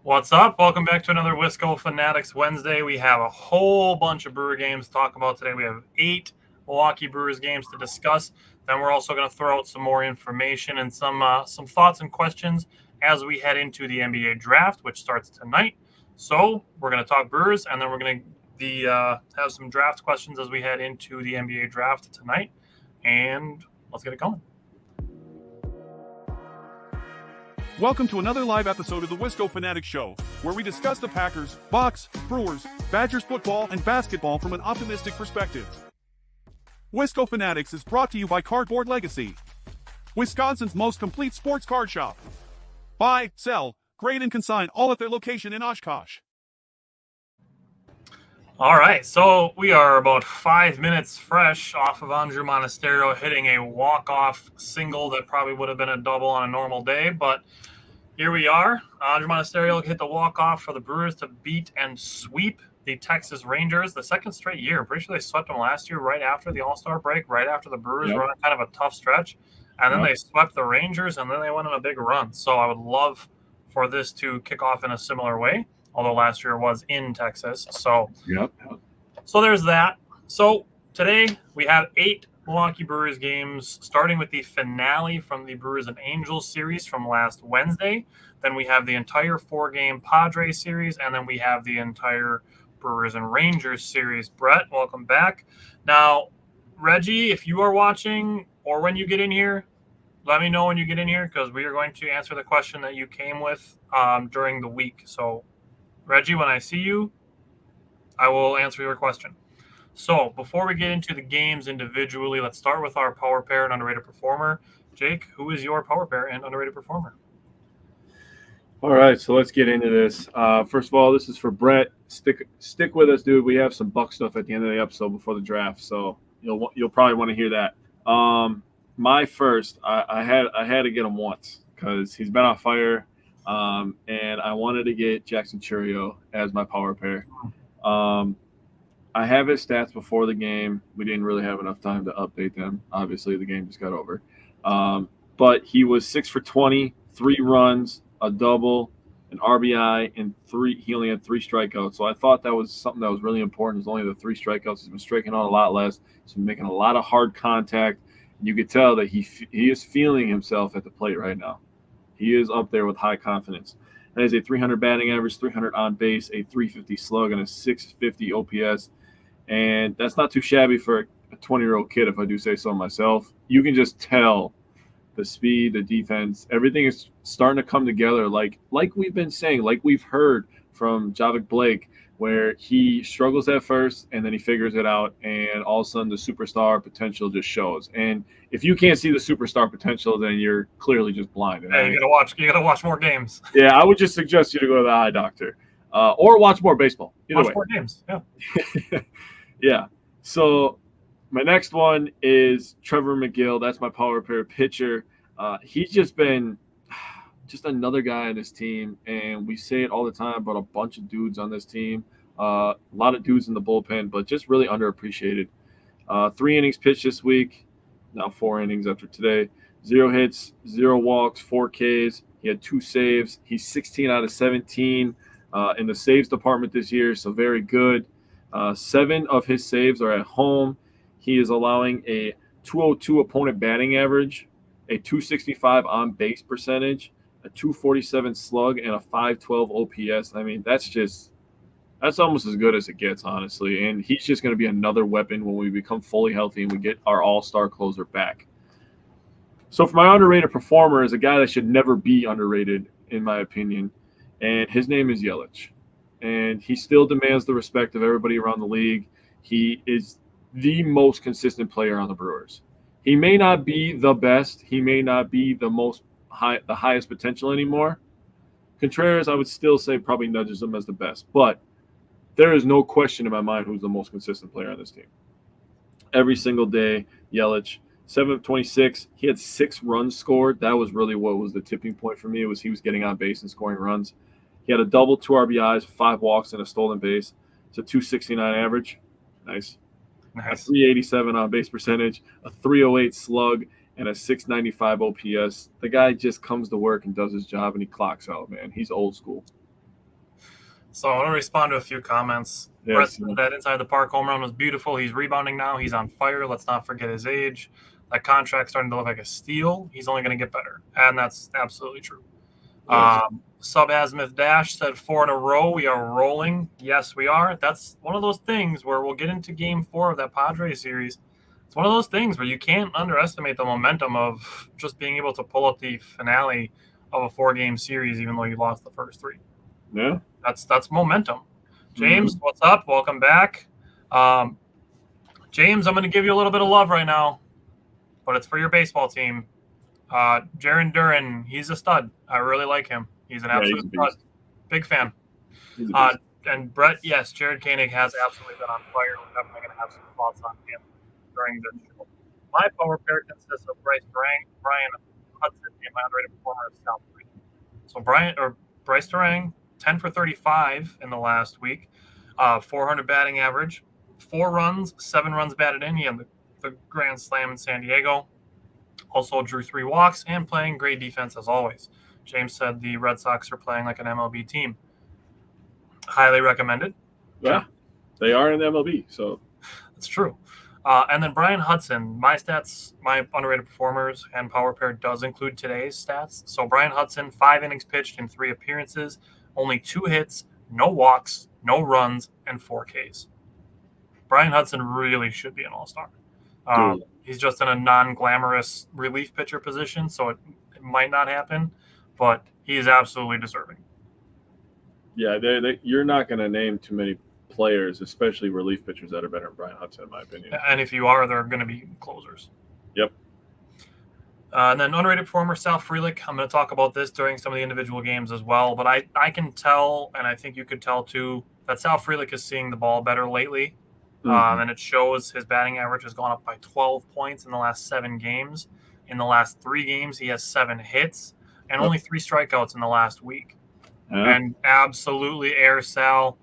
What's up? Welcome back to another Wisco Fanatics Wednesday. We have a whole bunch of Brewer games to talk about today. We have 8 Milwaukee Brewers games to discuss. Then we're also going to throw out some more information and some thoughts and questions as we head into the NBA draft, which starts tonight. So we're going to talk Brewers, and then we're going to have some draft questions as we head into the NBA draft tonight. And let's get it going. Welcome to another live episode of the Wisco Fanatics Show, where we discuss the Packers, Bucks, Brewers, Badgers football, and basketball from an optimistic perspective. Wisco Fanatics is brought to you by Cardboard Legacy, Wisconsin's most complete sports card shop. Buy, sell, grade, and consign all at their location in Oshkosh. All right, so we are about 5 minutes fresh off of Andrew Monasterio hitting a walk-off single that probably would have been a double on a normal day, but here we are. Andrew Monasterio hit the walk-off for the Brewers to beat and sweep the Texas Rangers the second straight year. I'm pretty sure they swept them last year right after the All-Star break, right after the Brewers were on kind of a tough stretch, and then they swept the Rangers, and then they went on a big run. So I would love for this to kick off in a similar way, although last year was in Texas. So there's that. So today we have 8 Milwaukee Brewers games, starting with the finale from the Brewers and Angels series from last Wednesday. Then we have the entire 4-game Padres series, and then we have the entire Brewers and Rangers series. Brett, welcome back. Now, Reggie, if you are watching or when you get in here, let me know when you get in here because we are going to answer the question that you came with during the week. So, Reggie, when I see you, I will answer your question. So before we get into the games individually, let's start with our power pair and underrated performer. Jake, who is your power pair and underrated performer? All right, so let's get into this. First of all, this is for Brett. Stick with us, dude. We have some Buck stuff at the end of the episode before the draft, so you'll probably want to hear that. My first, I had to get him once because he's been on fire, and I wanted to get Jackson Churio as my power pair. I have his stats before the game. We didn't really have enough time to update them. Obviously, the game just got over. But he was 6 for 20, 3 runs, a double, an RBI, and 3. He only had 3 strikeouts. So I thought that was something that was really important. It was only the 3 strikeouts. He's been striking out a lot less. He's been making a lot of hard contact. You could tell that he is feeling himself at the plate right now. He is up there with high confidence. That is a 300 batting average, 300 on base, a 350 slug, and a 650 OPS. And that's not too shabby for a 20-year-old kid, if I do say so myself. You can just tell the speed, the defense, everything is starting to come together like we've been saying, like we've heard from Javik Blake, where he struggles at first and then he figures it out, and all of a sudden the superstar potential just shows. And if you can't see the superstar potential, then you're clearly just blind. Yeah, you gotta watch more games. Yeah, I would just suggest you to go to the eye doctor. Or watch more baseball. Watch more games, yeah. Yeah. So my next one is Trevor McGill. That's my power pair pitcher. He's just been just another guy on this team, and we say it all the time about a bunch of dudes on this team. A lot of dudes in the bullpen, but just really underappreciated. 3 innings pitched this week, now 4 innings after today. 0 hits, 0 walks, 4 Ks. He had 2 saves. He's 16 out of 17 in the saves department this year, so very good. 7 of his saves are at home. He is allowing a 202 opponent batting average, a 265 on base percentage, a 247 slug, and a 512 OPS. I mean, that's almost as good as it gets, honestly. And he's just going to be another weapon when we become fully healthy and we get our all-star closer back. So for my underrated performer is a guy that should never be underrated, in my opinion, and his name is Yelich. And he still demands the respect of everybody around the league. He is the most consistent player on the Brewers. He may not be the best. He may not be the highest potential anymore. Contreras, I would still say, probably nudges him as the best. But there is no question in my mind who's the most consistent player on this team. Every single day, Yelich, 7 of 26. He had 6 runs scored. That was really what was the tipping point for me. He was getting on base and scoring runs. He had a double, 2 RBIs, 5 walks, and a stolen base. It's a 269 average. Nice. A 387 on base percentage, a 308 slug, and a 695 OPS. The guy just comes to work and does his job, and he clocks out, man. He's old school. So I want to respond to a few comments. Brett Yes. said that inside the park home run was beautiful. He's rebounding now. He's on fire. Let's not forget his age. That contract's starting to look like a steal. He's only going to get better. And that's absolutely true. Yes. Sub Azimuth Dash said 4 in a row. We are rolling. Yes, we are. That's one of those things where we'll get into game 4 of that Padres series. It's one of those things where you can't underestimate the momentum of just being able to pull up the finale of a 4-game series, even though you lost the first 3. Yeah. That's momentum. James, what's up? Welcome back. James, I'm going to give you a little bit of love right now, but it's for your baseball team. Jaron Duran, he's a stud. I really like him. He's an absolute stud. Big fan. And Brett, yes, Jared Koenig has absolutely been on fire. We're definitely going to have some thoughts on him during the show. My power pair consists of Brian Hudson, and my underrated performer is Sal Freeland. So Bryce Durang, 10 for 35 in the last week, 400 batting average, 4 runs, 7 runs batted in. He had the grand slam in San Diego. Also drew 3 walks and playing great defense as always. James said the Red Sox are playing like an MLB team. Highly recommended. Yeah, they are in the MLB, so that's true. And then Brian Hudson, my stats, my underrated performers and power pair does include today's stats. So Brian Hudson, 5 innings pitched in 3 appearances, only 2 hits, no walks, no runs, and 4 Ks. Brian Hudson really should be an all-star. He's just in a non-glamorous relief pitcher position, so it might not happen, but he's absolutely deserving. Yeah, you're not going to name too many players, especially relief pitchers, that are better than Brian Hudson, in my opinion. And if you are, they're going to be closers. Yep. And then underrated performer, Sal Frelick. I'm going to talk about this during some of the individual games as well, but I can tell, and I think you could tell too, that Sal Frelick is seeing the ball better lately. And it shows his batting average has gone up by 12 points in the last 7 games. In the last 3 games, he has 7 hits and only 3 strikeouts in the last week. And absolutely air Sal.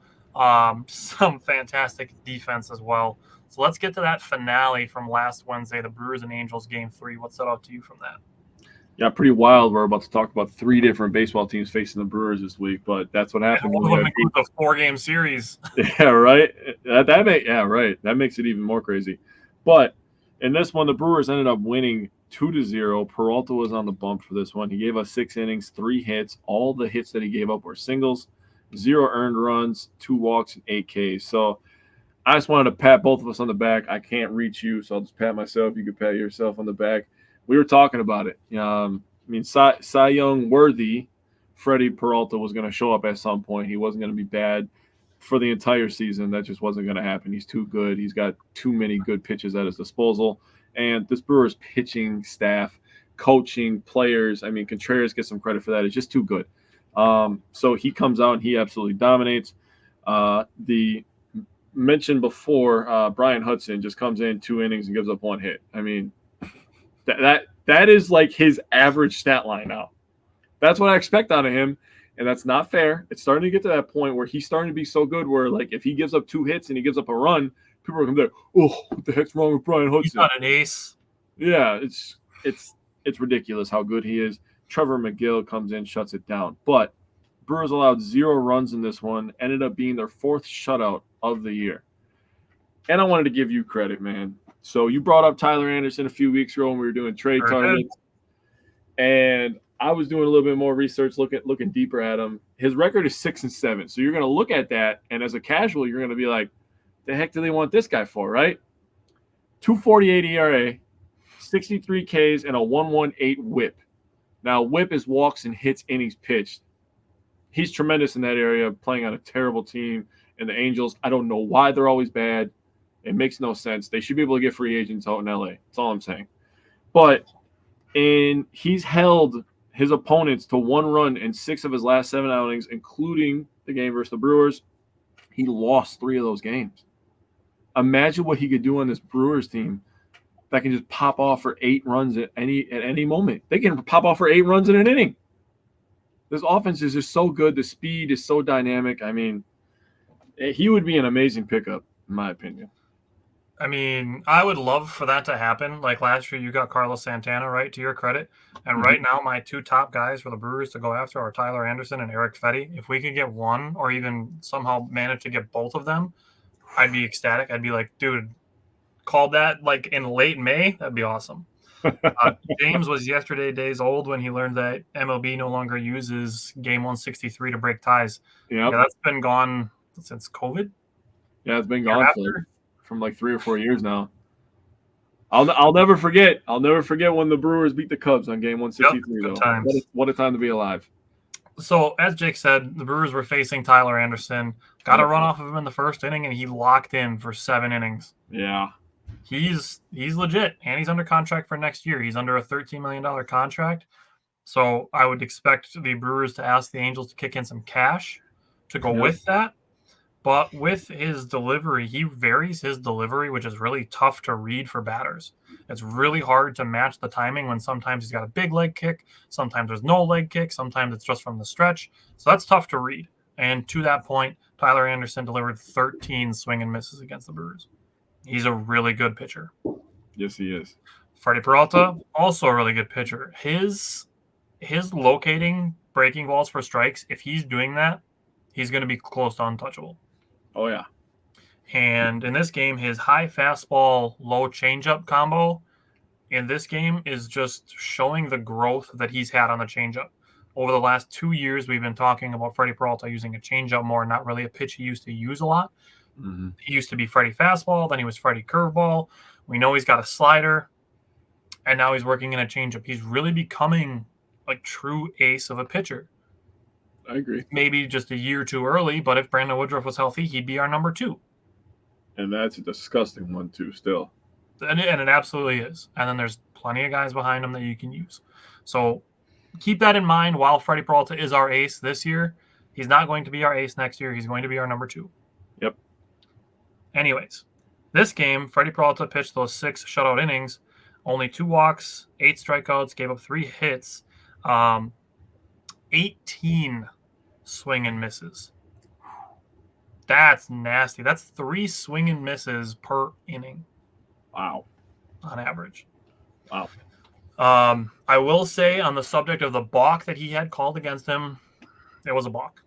Some fantastic defense as well. So let's get to that finale from last Wednesday, the Brewers and Angels game 3. What stood out to you from that? Yeah, pretty wild. We're about to talk about 3 different baseball teams facing the Brewers this week, but that's what happened. One of them includes a 4-game series. Yeah, right. That makes it even more crazy. But in this one, the Brewers ended up winning 2-0. Peralta was on the bump for this one. He gave us 6 innings, 3 hits. All the hits that he gave up were singles, 0 earned runs, 2 walks, and 8 Ks. So I just wanted to pat both of us on the back. I can't reach you, so I'll just pat myself. You could pat yourself on the back. We were talking about it. Cy Young worthy, Freddie Peralta was going to show up at some point. He wasn't going to be bad for the entire season. That just wasn't going to happen. He's too good. He's got too many good pitches at his disposal. And this Brewers pitching staff, coaching, players, Contreras gets some credit for that. It's just too good. So he comes out and he absolutely dominates. The mentioned before, Brian Hudson just comes in 2 innings and gives up 1 hit. That is like his average stat line now. That's what I expect out of him, and that's not fair. It's starting to get to that point where he's starting to be so good where, like, if he gives up 2 hits and he gives up a run, people are going to be like, oh, what the heck's wrong with Brian Hudson? He's not an ace. Yeah, it's ridiculous how good he is. Trevor McGill comes in, shuts it down. But Brewers allowed 0 runs in this one, ended up being their 4th shutout of the year. And I wanted to give you credit, man. So you brought up Tyler Anderson a few weeks ago when we were doing trade targets. And I was doing a little bit more research, looking deeper at him. His record is 6-7. So you're going to look at that, and as a casual, you're going to be like, the heck do they want this guy for, right? 2.48 ERA, 63 Ks, and a 1.18 whip. Now, whip is walks and hits innings pitched. He's tremendous in that area, playing on a terrible team. And the Angels, I don't know why they're always bad. It makes no sense. They should be able to get free agents out in LA. That's all I'm saying. But he's held his opponents to 1 run in 6 of his last 7 outings, including the game versus the Brewers. He lost 3 of those games. Imagine what he could do on this Brewers team that can just pop off for 8 runs at any moment. They can pop off for 8 runs in an inning. This offense is just so good. The speed is so dynamic. He would be an amazing pickup, in my opinion. I mean, I would love for that to happen. Like last year, you got Carlos Santana, right, to your credit. And right now, my two top guys for the Brewers to go after are Tyler Anderson and Eric Fetty. If we could get one or even somehow manage to get both of them, I'd be ecstatic. I'd be like, dude, called that like in late May. That'd be awesome. James was yesterday days old when he learned that MLB no longer uses Game 163 to break ties. Yep. Yeah, that's been gone since COVID. Yeah, it's been gone from like 3 or 4 years now. I'll never forget. I'll never forget when the Brewers beat the Cubs on Game 163. Good though, times. what a time to be alive. So as Jake said, the Brewers were facing Tyler Anderson. Got a run off of him in the first inning, and he locked in for 7 innings. Yeah, he's legit, and he's under contract for next year. He's under a $13 million contract. So I would expect the Brewers to ask the Angels to kick in some cash to go with that. But with his delivery, he varies his delivery, which is really tough to read for batters. It's really hard to match the timing when sometimes he's got a big leg kick, sometimes there's no leg kick, sometimes it's just from the stretch. So that's tough to read. And to that point, Tyler Anderson delivered 13 swing and misses against the Brewers. He's a really good pitcher. Yes, he is. Freddie Peralta, also a really good pitcher. His locating breaking balls for strikes, if he's doing that, he's going to be close to untouchable. Oh, yeah. And in this game, his high fastball, low changeup combo in this game is just showing the growth that he's had on the changeup. Over the last 2 years, we've been talking about Freddie Peralta using a changeup more, not really a pitch he used to use a lot. Mm-hmm. He used to be Freddie fastball, then he was Freddie curveball. We know he's got a slider, and now he's working in a changeup. He's really becoming like true ace of a pitcher. I agree. Maybe just a year too early, but if Brandon Woodruff was healthy, he'd be our number 2. And that's a disgusting one, too, still. And it absolutely is. And then there's plenty of guys behind him that you can use. So keep that in mind while Freddie Peralta is our ace this year. He's not going to be our ace next year. He's going to be our number 2. Yep. Anyways, this game, Freddie Peralta pitched those 6 shutout innings, only 2 walks, 8 strikeouts, gave up 3 hits, 18 swing and misses. That's nasty. That's 3 swing and misses per inning. Wow. On average. Wow. I will say on the subject of the balk that he had called against him, it was a balk.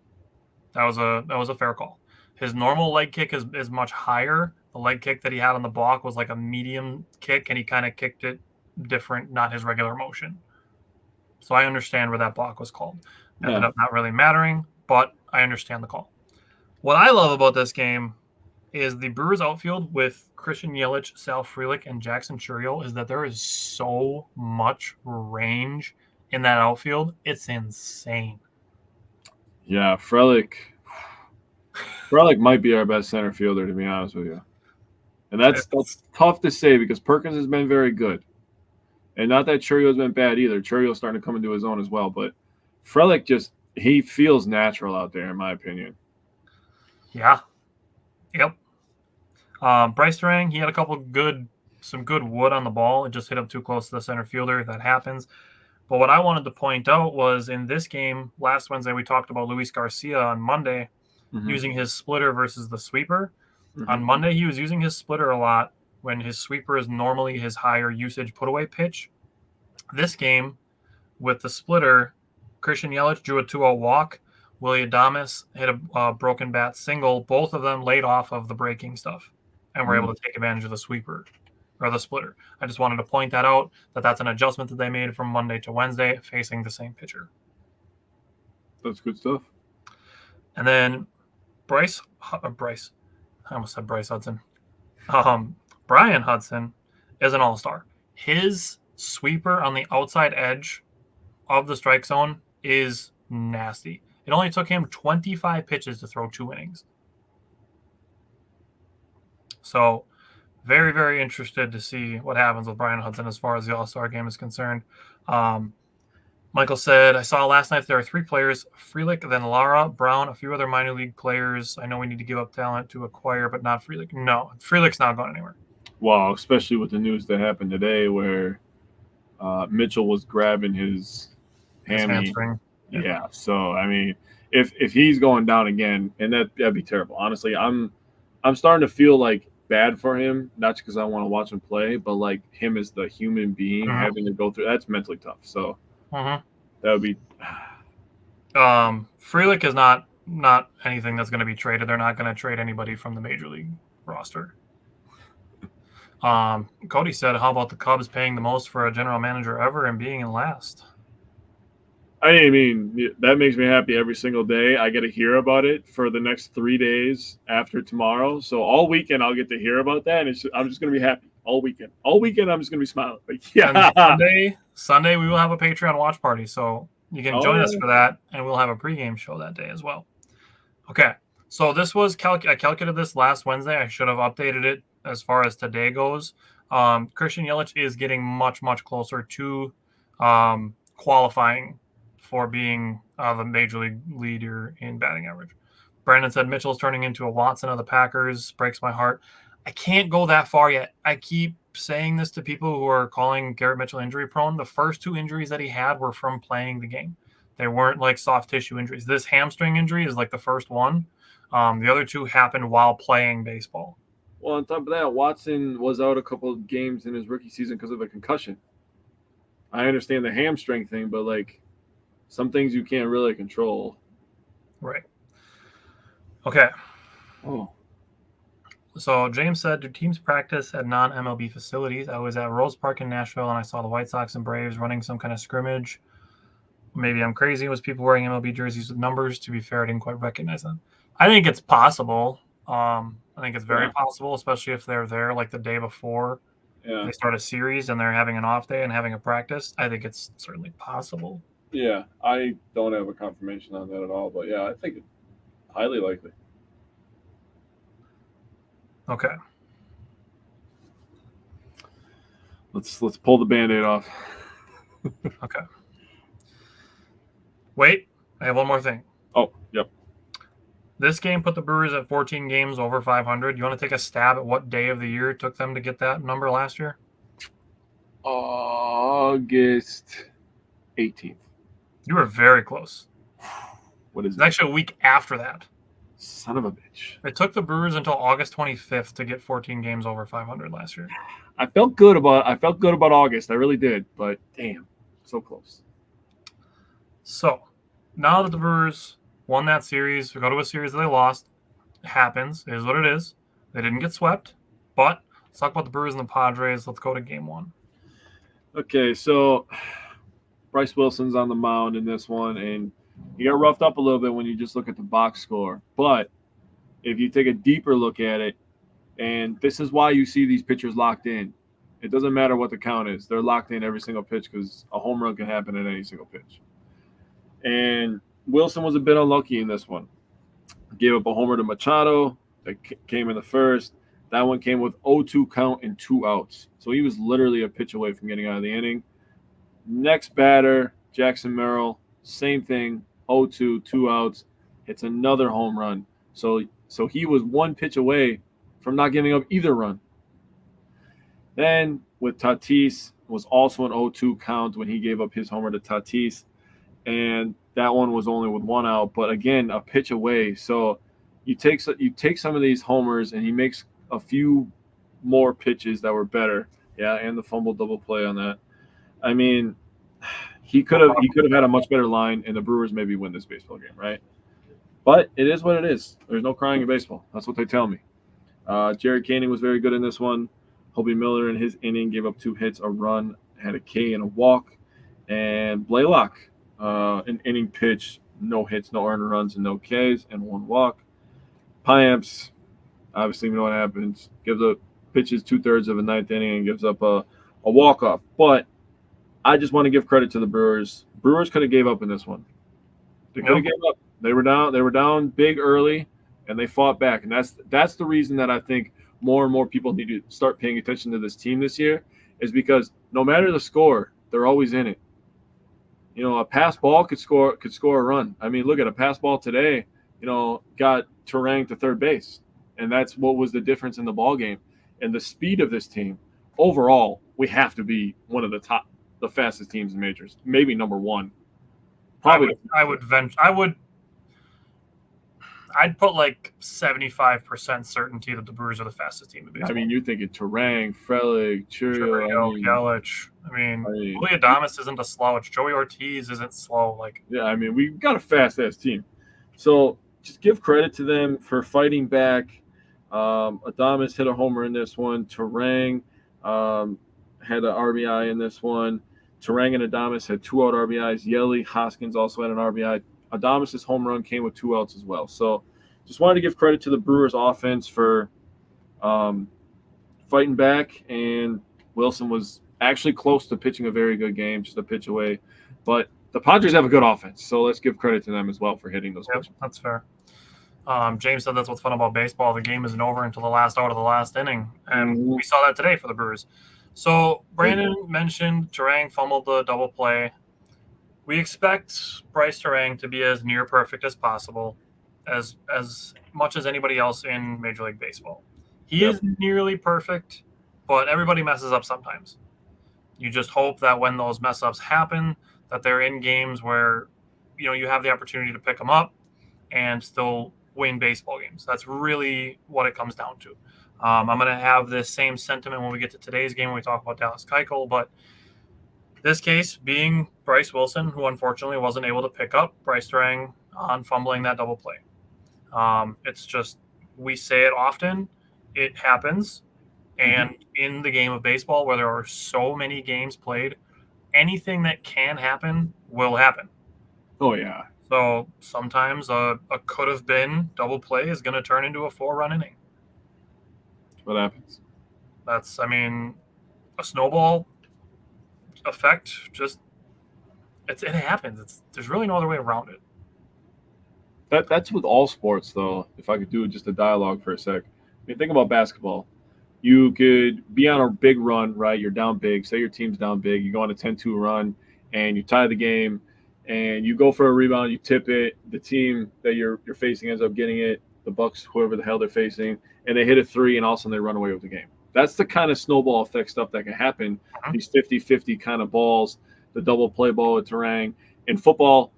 That was a fair call. His normal leg kick is much higher. The leg kick that he had on the balk was like a medium kick, and he kind of kicked it different, not his regular motion. So I understand where that balk was called. It ended up not really mattering, but I understand the call. What I love about this game is the Brewers outfield with Christian Yelich, Sal Frelick, and Jackson Chourio is that there is so much range in that outfield. It's insane. Yeah, Frelick might be our best center fielder, to be honest with you. And that's tough to say because Perkins has been very good. And not that Chourio's been bad either. Chourio's starting to come into his own as well. But Frelick he feels natural out there, in my opinion. Yeah. Yep. Bryce Durang, he had some good wood on the ball. It just hit him too close to the center fielder. That happens. But what I wanted to point out was in this game, last Wednesday, we talked about Luis Garcia on Monday using his splitter versus the sweeper. Mm-hmm. On Monday, he was using his splitter a lot when his sweeper is normally his higher usage put-away pitch. This game, with the splitter, Christian Yelich drew a 2-0 walk. Willy Adames hit a broken bat single. Both of them laid off of the breaking stuff and were able to take advantage of the sweeper or the splitter. I just wanted to point that out, that's an adjustment that they made from Monday to Wednesday facing the same pitcher. That's good stuff. And then Bryce. I almost said Bryce Hudson. Brian Hudson is an all-star. His sweeper on the outside edge of the strike zone is nasty. It only took him 25 pitches to throw 2 innings. So very, very interested to see what happens with Brian Hudson as far as the All-Star game is concerned. Michael said, I saw last night there are 3 players, Frelick, then Lara, Brown, a few other minor league players. I know we need to give up talent to acquire, but not Frelick. No, Frelick's not going anywhere. Well, especially with the news that happened today where Mitchell was grabbing his hamstring. Yeah. So, I mean, if he's going down again, and that'd be terrible. Honestly, I'm starting to feel like bad for him, not just because I want to watch him play, but like him as the human being having to go through that's mentally tough. So that would be. Frelick is not anything that's going to be traded. They're not going to trade anybody from the major league roster. Cody said, "How about the Cubs paying the most for a general manager ever and being in last?" I mean, that makes me happy every single day. I get to hear about it for the next 3 days after tomorrow. So all weekend I'll get to hear about that, and I'm just going to be happy all weekend. All weekend I'm just going to be smiling. Like, yeah. And Sunday we will have a Patreon watch party, so you can join us for that, and we'll have a pregame show that day as well. Okay, so this was I calculated this last Wednesday. I should have updated it as far as today goes. Christian Yelich is getting much closer to qualifying for being the major league leader in batting average. Brandon said Mitchell's turning into a Watson of the Packers. Breaks my heart. I can't go that far yet. I keep saying this to people who are calling Garrett Mitchell injury prone. The first 2 injuries that he had were from playing the game. They weren't like soft tissue injuries. This hamstring injury is like the first one. The other 2 happened while playing baseball. Well, on top of that, Watson was out a couple of games in his rookie season because of a concussion. I understand the hamstring thing, but like some things you can't really control. Right. Okay. Oh. So James said, do teams practice at non-MLB facilities? I was at Rose Park in Nashville, and I saw the White Sox and Braves running some kind of scrimmage. Maybe I'm crazy. It was people wearing MLB jerseys with numbers. To be fair, I didn't quite recognize them. I think it's possible. I think it's very possible, especially if they're there like the day before they start a series and they're having an off day and having a practice. I think it's certainly possible. Yeah, I don't have a confirmation on that at all, but yeah, I think it's highly likely. Okay. Let's pull the Band-Aid off. Okay. Wait, I have one more thing. Oh, yep. This game put the Brewers at 14 games over 500. You want to take a stab at what day of the year it took them to get that number last year? August 18th. You were very close. What is it? It's actually a week after that. Son of a bitch. It took the Brewers until August 25th to get 14 games over 500 last year. I felt good about August. I really did, but damn, so close. So, now that the Brewers won that series, we go to a series that they lost. It happens. It is what it is. They didn't get swept, but let's talk about the Brewers and the Padres. Let's go to game 1. Okay, so Bryce Wilson's on the mound in this one, and he got roughed up a little bit when you just look at the box score. But if you take a deeper look at it, and this is why you see these pitchers locked in. It doesn't matter what the count is. They're locked in every single pitch because a home run can happen at any single pitch. And Wilson was a bit unlucky in this one. Gave up a homer to Machado that came in the first. That one came with 0-2 count and 2 outs. So he was literally a pitch away from getting out of the inning. Next batter, Jackson Merrill, same thing, 0-2, 2 outs. It's another home run. So he was 1 pitch away from not giving up either run. Then with Tatis, was also an 0-2 count when he gave up his homer to Tatis. And that one was only with 1 out, but again, a pitch away. So you take some of these homers, and he makes a few more pitches that were better. Yeah, and the fumble double play on that. I mean, he could have had a much better line, and the Brewers maybe win this baseball game, right? But it is what it is. There's no crying in baseball. That's what they tell me. Jared Koenig was very good in this one. Hobie Miller in his inning gave up 2 hits, a run, had a K and a walk. And Blaylock, an inning pitch, no hits, no earned runs, and no Ks, and 1 walk. Piamps, obviously we know what happens. Gives up pitches 2/3 of a 9th inning and gives up a walk-off. But I just want to give credit to the Brewers. Brewers could have gave up in this one. They could have gave up. They were down big early, and they fought back. And that's the reason that I think more and more people need to start paying attention to this team this year, is because no matter the score, they're always in it. You know, a pass ball could score a run. I mean, look at a pass ball today, got Turang to third base. And that's what was the difference in the ball game. And the speed of this team, overall, we have to be one of the fastest teams in majors. Maybe number 1. Probably. I I'd put like 75% certainty that the Brewers are the fastest team in baseball. I mean, you're thinking Terang, Frelick, Churio. Yelich. Willie Adames isn't a slouch. Joey Ortiz isn't slow. I mean, we've got a fast-ass team. So just give credit to them for fighting back. Adames hit a homer in this one. Terang had an RBI in this one. Terang and Adames had 2 out RBIs. Yelly Hoskins also had an RBI. Adames' home run came with 2 outs as well. So just wanted to give credit to the Brewers offense for fighting back, and Wilson was actually close to pitching a very good game, just a pitch away. But the Padres have a good offense, so let's give credit to them as well for hitting those pitches. That's fair. James said that's what's fun about baseball. The game isn't over until the last out of the last inning, and we saw that today for the Brewers. So Brandon mentioned Terang fumbled the double play. We expect Bryce Terang to be as near perfect as possible, as much as anybody else in Major League Baseball. He is nearly perfect, but everybody messes up sometimes. You just hope that when those mess ups happen, that they're in games where you have the opportunity to pick them up and still win baseball games. That's really what it comes down to. I'm going to have this same sentiment when we get to today's game when we talk about Dallas Keuchel, but this case being Bryce Wilson, who unfortunately wasn't able to pick up Bryce Terang on fumbling that double play. It's just, we say it often, it happens. And in the game of baseball, where there are so many games played, anything that can happen will happen. Oh, yeah. So sometimes a could have been double play is going to turn into a 4-run inning. What happens? That's, a snowball effect. Just it happens. There's really no other way around it. That's with all sports, though. If I could do just a dialogue for a sec. Think about basketball. You could be on a big run, right? You're down big. Say your team's down big. You go on a 10-2 run, and you tie the game, and you go for a rebound. You tip it. The team that you're facing ends up getting it. The Bucks, whoever the hell they're facing, and they hit a 3, and all of a sudden they run away with the game. That's the kind of snowball effect stuff that can happen. These 50-50 kind of balls, the double play ball with Terang. In football,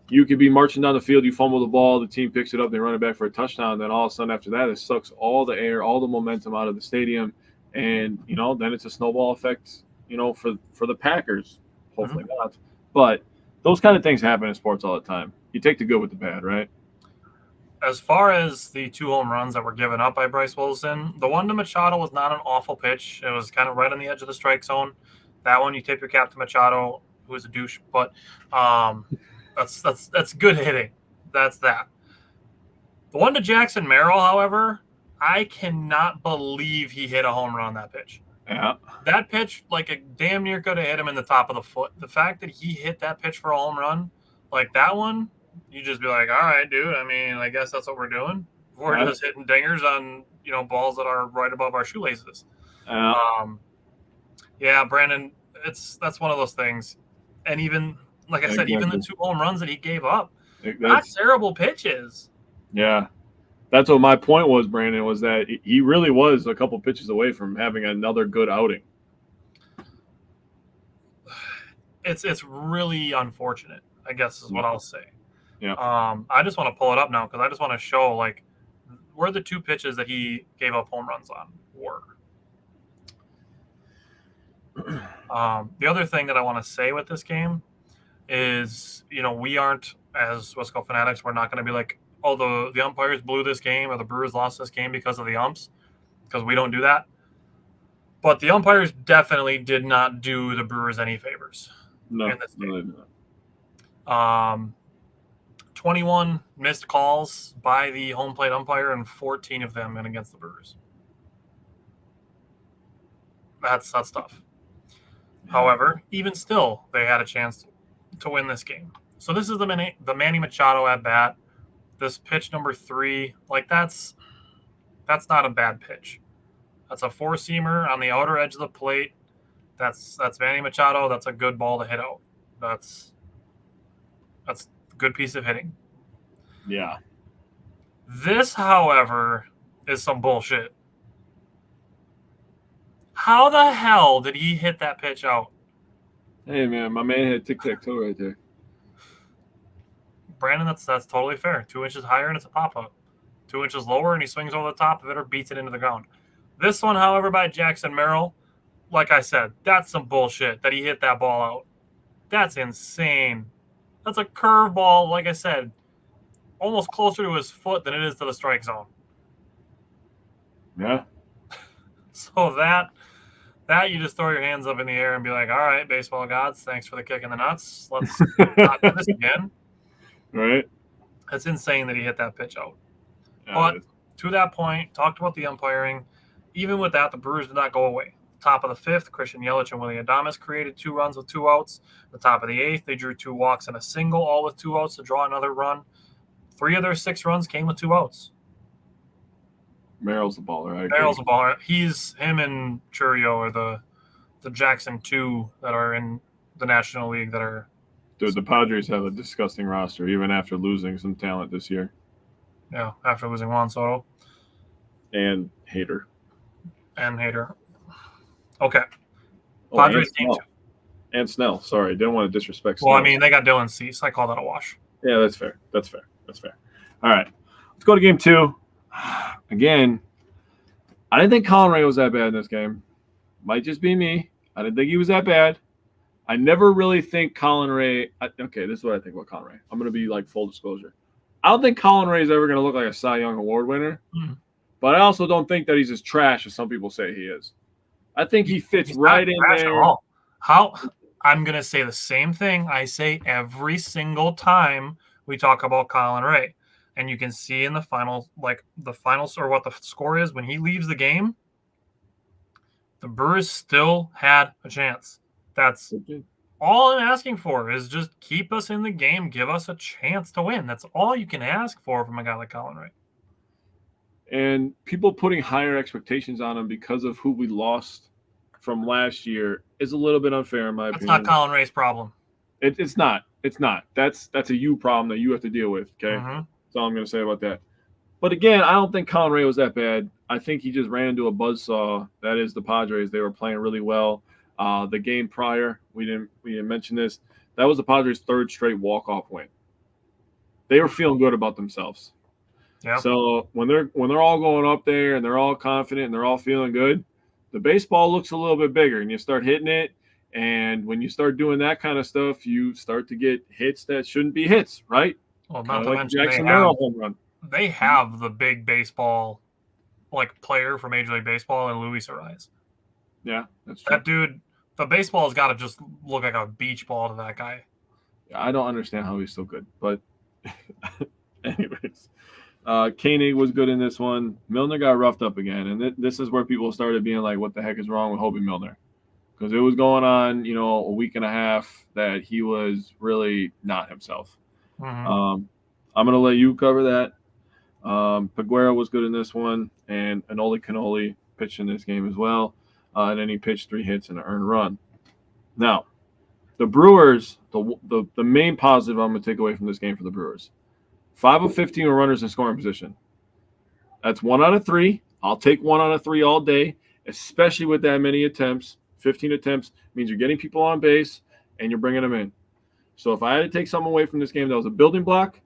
you could be marching down the field, you fumble the ball, the team picks it up, they run it back for a touchdown. Then all of a sudden after that, it sucks all the air, all the momentum out of the stadium. And, then it's a snowball effect, for the Packers. Hopefully not. But those kind of things happen in sports all the time. You take the good with the bad, right? As far as the 2 home runs that were given up by Bryce Wilson, the one to Machado was not an awful pitch. It was kind of right on the edge of the strike zone. That one, you tip your cap to Machado, who is a douche. But that's good hitting. That's that. The one to Jackson Merrill, however, I cannot believe he hit a home run on that pitch. Yeah. That pitch, a damn near could have hit him in the top of the foot. The fact that he hit that pitch for a home run, like that one, you just be like, all right, dude. I guess that's what we're doing. We're just hitting dingers on, balls that are right above our shoelaces. Yeah, Brandon, that's one of those things. And even, like I said, even the 2 home runs that he gave up, not terrible pitches. Yeah. That's what my point was, Brandon, was that he really was a couple pitches away from having another good outing. It's really unfortunate, I guess is what I'll say. Yeah. I just want to pull it up now because I just want to show where the 2 pitches that he gave up home runs on were. The other thing that I want to say with this game is, we aren't, as Wisco fanatics, we're not going to be like, oh, the umpires blew this game or the Brewers lost this game because of the umps, because we don't do that. But the umpires definitely did not do the Brewers any favors in this game. No. 21 missed calls by the home plate umpire, and 14 of them went against the Brewers. That's tough. Yeah. However, even still, they had a chance to win this game. So this is the Manny Machado at bat. This pitch number 3, that's not a bad pitch. That's a 4-seamer on the outer edge of the plate. That's Manny Machado. That's a good ball to hit out. That's a good piece of hitting. Yeah. This, however, is some bullshit. How the hell did he hit that pitch out? Hey, man, my man had tic-tac-toe right there. Brandon, that's totally fair. 2 inches higher, and it's a pop-up. 2 inches lower, and he swings over the top of it or beats it into the ground. This one, however, by Jackson Merrill, like I said, that's some bullshit that he hit that ball out. That's insane. That's a curveball, like I said, almost closer to his foot than it is to the strike zone. Yeah. So that you just throw your hands up in the air and be like, all right, baseball gods, thanks for the kick in the nuts. Let's not do this again. Right. It's insane that he hit that pitch out. Yeah, But to that point, talked about the umpiring. Even with that, the Brewers did not go away. Top of the 5th, Christian Yelich and Willie Adames created 2 runs with 2 outs. The top of the 8th, they drew 2 walks and a single, all with 2 outs to draw another run. 3 of their 6 runs came with 2 outs. Merrill's the baller. Merrill's the baller. Him and Churio are the Jackson 2 that are in the National League that are. Dude, the Padres have a disgusting roster, even after losing some talent this year. Yeah, after losing Juan Soto. And Hader. Okay. Oh, Padres game 2. And Snell. Sorry, didn't want to disrespect Snell. Well, I mean, they got Dylan Cease. I call that a wash. Yeah, that's fair. All right. Let's go to game 2. Again, I didn't think Colin Ray was that bad in this game. Might just be me. I didn't think he was that bad. I never really think Colin Ray okay, this is what I think about Colin Ray. I'm going to be like full disclosure. I don't think Colin Ray is ever going to look like a Cy Young Award winner. But I also don't think that he's as trash as some people say he is. I think he fits right in there. How I'm going to say the same thing I say every single time we talk about Colin Ray. And you can see in the finals or what the score is when he leaves the game, the Brewers still had a chance. That's all I'm asking for is just keep us in the game, give us a chance to win. That's all you can ask for from a guy like Colin Ray. And people putting higher expectations on him because of who we lost from last year is a little bit unfair in my opinion. That's not Colin Ray's problem. It's not. That's a you problem that you have to deal with, okay? Mm-hmm. That's all I'm going to say about that. But again, I don't think Colin Ray was that bad. I think he just ran into a buzzsaw. That is the Padres. They were playing really well. The game prior, we didn't mention this. That was the Padres' 3rd straight walk-off win. They were feeling good about themselves. Yeah. So when they're all going up there and they're all confident and they're all feeling good, the baseball looks a little bit bigger and you start hitting it. And when you start doing that kind of stuff, you start to get hits that shouldn't be hits, right? Well, not to like mention Jackson Merrill home run. They have the big baseball player for Major League Baseball and Luis Ariz. Yeah, that's true. That dude, the baseball has got to just look like a beach ball to that guy. I don't understand how he's so good, but anyways. Koenig was good in this one. Milner got roughed up again, and this is where people started being like, what the heck is wrong with Hobie Milner? Because it was going on, a week and a half that he was really not himself. Mm-hmm. I'm going to let you cover that. Peguero was good in this one, and Anoli Cannoli pitched in this game as well. And then he pitched 3 hits and an earned run. Now, the Brewers, the main positive I'm going to take away from this game for the Brewers, 5 of 15 were runners in scoring position. That's 1 out of 3. I'll take 1 out of 3 all day, especially with that many attempts. 15 attempts means you're getting people on base and you're bringing them in. So if I had to take something away from this game that was a building block,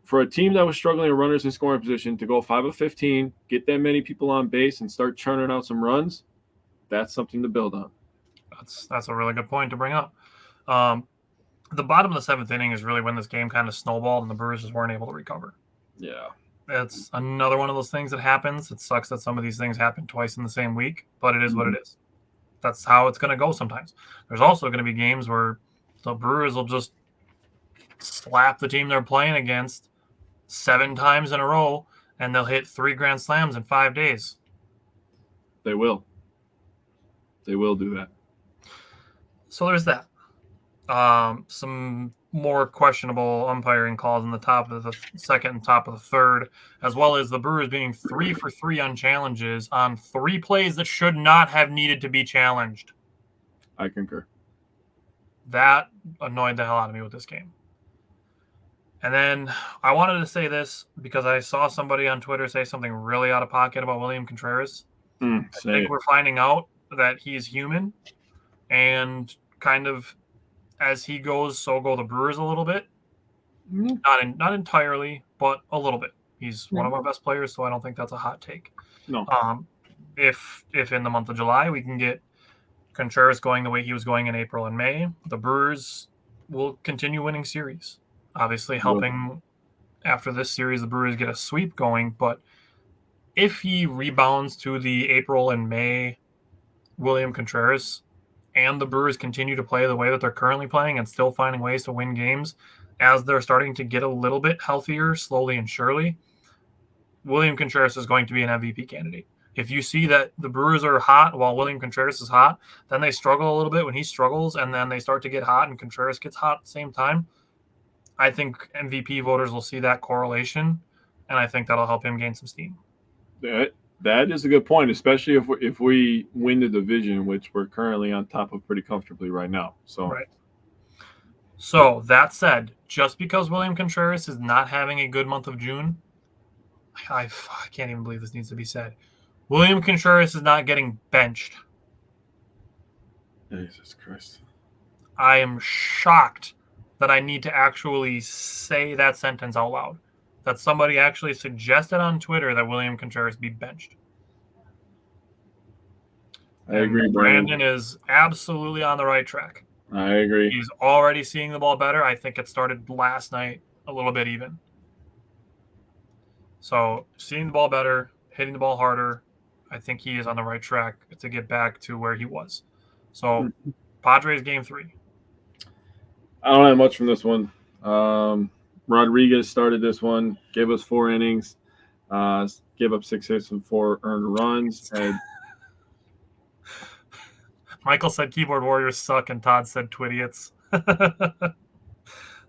for a team that was struggling in runners in scoring position to go 5 of 15, get that many people on base and start churning out some runs, that's something to build on. That's a really good point to bring up. The bottom of the 7th inning is really when this game kind of snowballed and the Brewers just weren't able to recover. Yeah. It's another one of those things that happens. It sucks that some of these things happen twice in the same week, but it is what it is. That's how it's going to go sometimes. There's also going to be games where the Brewers will just slap the team they're playing against 7 times in a row, and they'll hit 3 grand slams in 5 days. They will. They will do that. So there's that. Some more questionable umpiring calls in the top of the 2nd and top of the 3rd, as well as the Brewers being 3 for 3 on challenges on 3 plays that should not have needed to be challenged. I concur. That annoyed the hell out of me with this game. And then I wanted to say this because I saw somebody on Twitter say something really out of pocket about William Contreras. I think we're finding out that he's human, and kind of as he goes, so go the Brewers a little bit. Not entirely, but a little bit. He's one of our best players, so I don't think that's a hot take. No. If in the month of July we can get Contreras going the way he was going in April and May, the Brewers will continue winning series. Obviously, helping after this series, the Brewers get a sweep going. But if he rebounds to the April and May William Contreras, and the Brewers continue to play the way that they're currently playing and still finding ways to win games as they're starting to get a little bit healthier, slowly and surely, William Contreras is going to be an MVP candidate. If you see that the Brewers are hot while William Contreras is hot, then they struggle a little bit when he struggles, and then they start to get hot and Contreras gets hot at the same time. I think MVP voters will see that correlation, and I think that'll help him gain some steam. That is a good point, especially if we win the division, which we're currently on top of pretty comfortably right now. Right. So that said, just because William Contreras is not having a good month of June, I can't even believe this needs to be said. William Contreras is not getting benched. Jesus Christ. I am shocked that I need to actually say that sentence out loud. That somebody actually suggested on Twitter that William Contreras be benched. I agree, Brandon is absolutely on the right track. I agree. He's already seeing the ball better. I think it started last night a little bit even. So seeing the ball better, hitting the ball harder, I think he is on the right track to get back to where he was. So Padres game 3. I don't have much from this one. Rodriguez started this one, gave us 4 innings, gave up 6 hits and 4 earned runs. And Michael said keyboard warriors suck, and Todd said twidiots.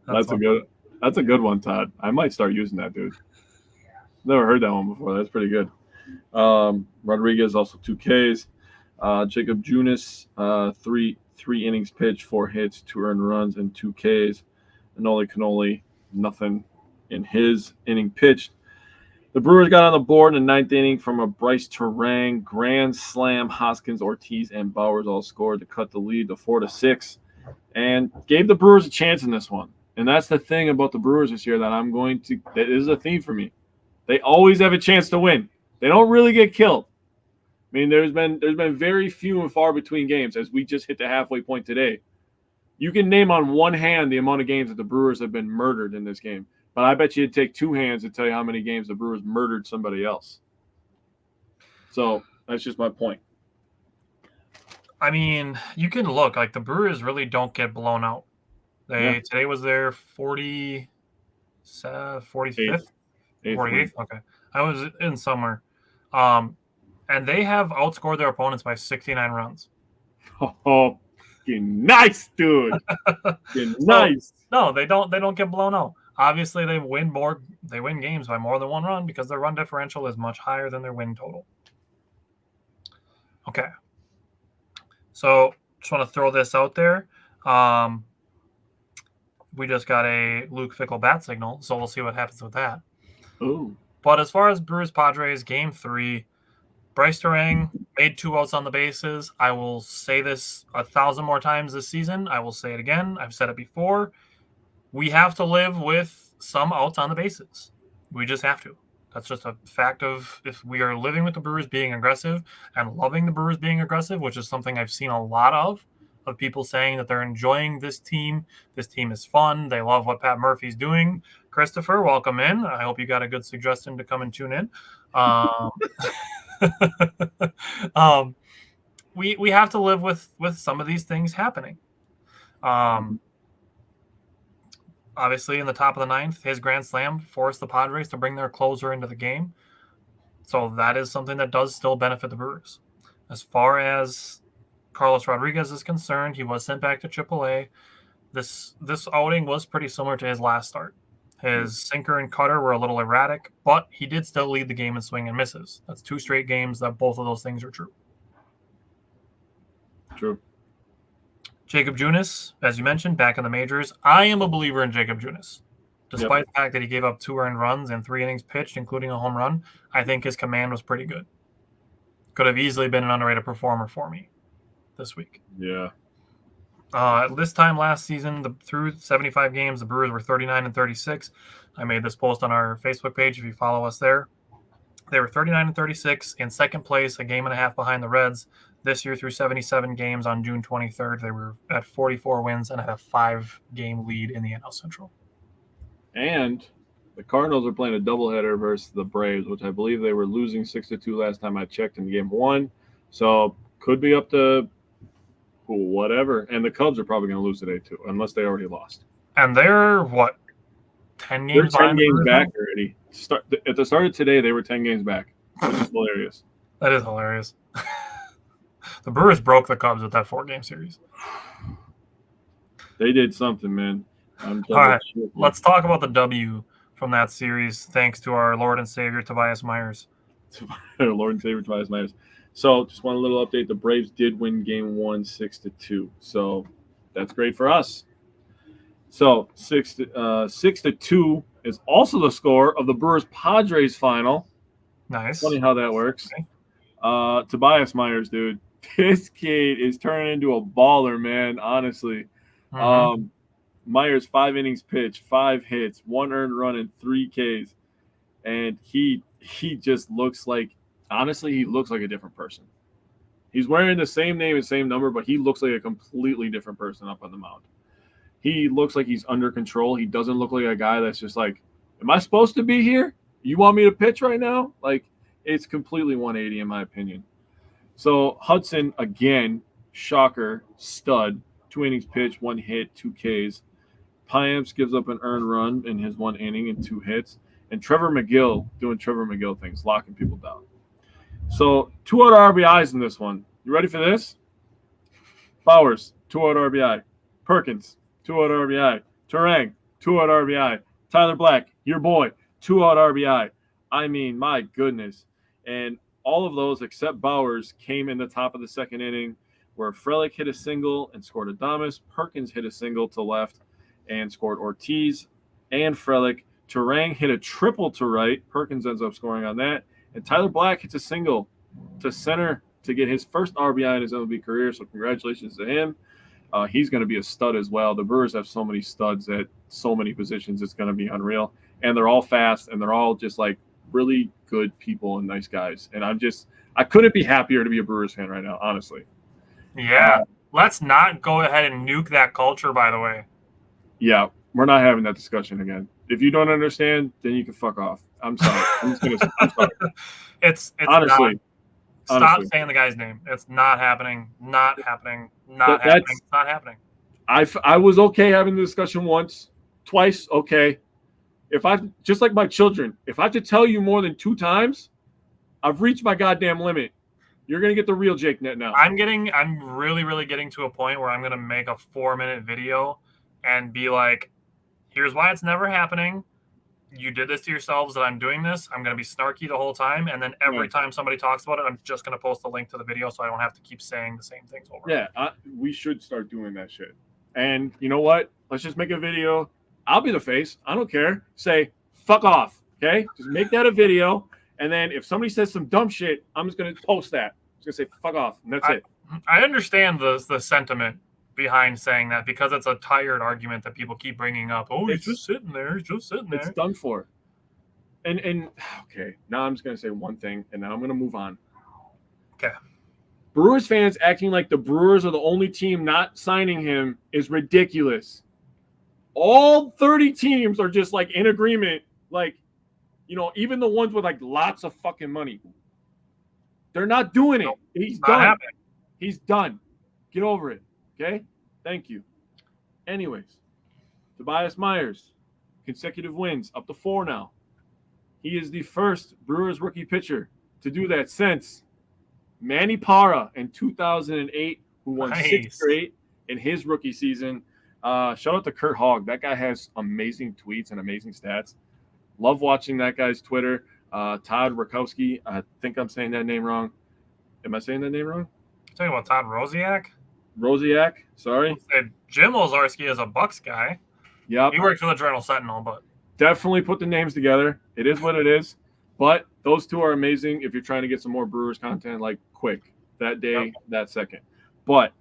That's a good one, Todd. I might start using that, dude. Never heard that one before. That's pretty good. Rodriguez also 2 Ks. Jacob Junis, 3 innings pitched, 4 hits, 2 earned runs, and 2 Ks. Noli Cannoli, nothing in his inning pitched. The Brewers got on the board in the 9th inning from a Bryce Terang grand slam. Hoskins, Ortiz, and Bowers all scored to cut the lead to 4-6 and gave the Brewers a chance in this one. And that's the thing about the Brewers this year that is a theme for me. They always have a chance to win. They don't really get killed. I mean, there's been very few and far between games, as we just hit the halfway point today. You can name on one hand the amount of games that the Brewers have been murdered in this game. But I bet you it'd take 2 hands to tell you how many games the Brewers murdered somebody else. So that's just my point. I mean, you can look. Like, the Brewers really don't get blown out. Today was their 45th? 48th? Okay. I was in somewhere. And they have outscored their opponents by 69 runs. Oh, nice, dude. Nice. No, they don't get blown out. Obviously, they win games by more than 1 run because their run differential is much higher than their win total. Okay. So just want to throw this out there. We just got a Luke Fickle bat signal, so we'll see what happens with that. Ooh. But as far as Brewers-Padres, game 3, Bryce Terang made 2 outs on the bases. I will say this 1,000 more times this season. I will say it again. I've said it before. We have to live with some outs on the bases. We just have to. That's just a fact of if we are living with the Brewers being aggressive and loving the Brewers being aggressive, which is something I've seen a lot of people saying that they're enjoying this team. This team is fun. They love what Pat Murphy's doing. Christopher, welcome in. I hope you got a good suggestion to come and tune in. We have to live with some of these things happening. Obviously, in the top of the 9th, his grand slam forced the Padres to bring their closer into the game. So that is something that does still benefit the Brewers. As far as Carlos Rodriguez is concerned, he was sent back to AAA. This outing was pretty similar to his last start. His sinker and cutter were a little erratic, but he did still lead the game in swing and misses. That's 2 straight games that both of those things are true. True. Jacob Junis, as you mentioned, back in the majors. I am a believer in Jacob Junis. Despite the fact that he gave up 2 earned runs and 3 innings pitched, including a home run, I think his command was pretty good. Could have easily been an underrated performer for me this week. Yeah. This time last season, through 75 games, the Brewers were 39-36. I made this post on our Facebook page if you follow us there. They were 39-36 in second place, a game and a half behind the Reds. This year, through 77 games on June 23rd, they were at 44 wins and had a 5-game lead in the NL Central. And the Cardinals are playing a doubleheader versus the Braves, which I believe they were losing 6-2 last time I checked in game 1. So could be up to whatever. And the Cubs are probably going to lose today too, unless they already lost. And they're, what, 10 games They're 10 games back already. At the start of today, they were 10 games back, which is hilarious. That is hilarious. The Brewers broke the Cubs with that 4-game series. They did something, man. All right, let's talk about the W from that series, thanks to our Lord and Savior, Tobias Myers. Lord and Savior, Tobias Myers. So just one little update. The Braves did win game 1 6-2. So that's great for us. So 6-2 is also the score of the Brewers-Padres final. Nice. Funny how that works. Okay. Tobias Myers, dude. This kid is turning into a baller, man, honestly. Mm-hmm. Myers, 5 innings pitched, 5 hits, 1 earned run, and 3 Ks. And he just looks like, honestly, he looks like a different person. He's wearing the same name and same number, but he looks like a completely different person up on the mound. He looks like he's under control. He doesn't look like a guy that's just like, am I supposed to be here? You want me to pitch right now? Like, it's completely 180 in my opinion. So Hudson, again, shocker, stud, 2 innings pitched, 1 hit, 2 Ks. Piamps gives up an earned run in his 1 inning and 2 hits. And Trevor McGill doing Trevor McGill things, locking people down. So 2 out RBIs in this one. You ready for this? Bowers, 2 out RBI. Perkins, 2 out RBI. Turang, 2 out RBI. Tyler Black, your boy, 2 out RBI. I mean, my goodness. And all of those except Bowers came in the top of the 2nd inning where Frelick hit a single and scored Adames. Perkins hit a single to left and scored Ortiz and Frelick. Turang hit a triple to right. Perkins ends up scoring on that. And Tyler Black hits a single to center to get his first RBI in his MLB career. So congratulations to him. He's going to be a stud as well. The Brewers have so many studs at so many positions. It's going to be unreal. And they're all fast, and they're all just like really good people and nice guys. And I couldn't be happier to be a Brewers fan right now, honestly. Yeah. Let's not go ahead and nuke that culture, by the way. Yeah, we're not having that discussion again. If you don't understand, then you can fuck off. I'm sorry. I'm sorry. It's honestly. Stop saying the guy's name. It's not happening. Not happening. Not happening. It's not happening. I was okay having the discussion once, twice, okay. Just like my children, if I have to tell you more than 2 times, I've reached my goddamn limit. You're gonna get the real Jake Net now. I'm really, really getting to a point where I'm gonna make a 4-minute video and be like, here's why it's never happening. You did this to yourselves that I'm doing this. I'm going to be snarky the whole time. And then every time somebody talks about it, I'm just going to post a link to the video so I don't have to keep saying the same things over. Yeah, we should start doing that shit. And you know what? Let's just make a video. I'll be the face. I don't care. Say, fuck off. Okay? Just make that a video. And then if somebody says some dumb shit, I'm just going to post that. I'm just going to say, fuck off. And that's it. I understand the sentiment behind saying that because it's a tired argument that people keep bringing up. Oh, he's just sitting there. He's just sitting there. It's done for. And okay, now I'm just going to say one thing, and then I'm going to move on. Okay. Brewers fans acting like the Brewers are the only team not signing him is ridiculous. All 30 teams are just like in agreement. Like, you know, even the ones with like lots of fucking money. They're not doing it. He's done. He's done. Get over it. Okay? Thank you. Anyways, Tobias Myers, consecutive wins, up to 4 now. He is the first Brewers rookie pitcher to do that since Manny Parra in 2008, who won 6 straight in his rookie season. Shout out to Kurt Hogg. That guy has amazing tweets and amazing stats. Love watching that guy's Twitter. Todd Rakowski. I think I'm saying that name wrong. Am I saying that name wrong? You're talking about Todd Rosiak, sorry. Jim Ozarski is a Bucks guy. Yep. He works for the Journal Sentinel, but definitely put the names together. It is what it is. But those 2 are amazing if you're trying to get some more Brewers content, like quick, that day, that second. But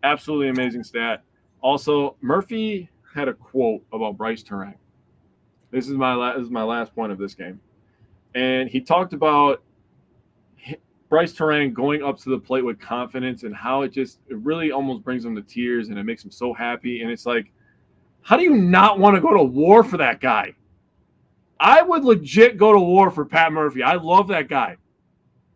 absolutely amazing stat. Also, Murphy had a quote about Bryce Terang. This is my last point of this game, and he talked about Bryce Terang going up to the plate with confidence and how it really almost brings him to tears and it makes him so happy. And it's like, how do you not want to go to war for that guy? I would legit go to war for Pat Murphy. I love that guy.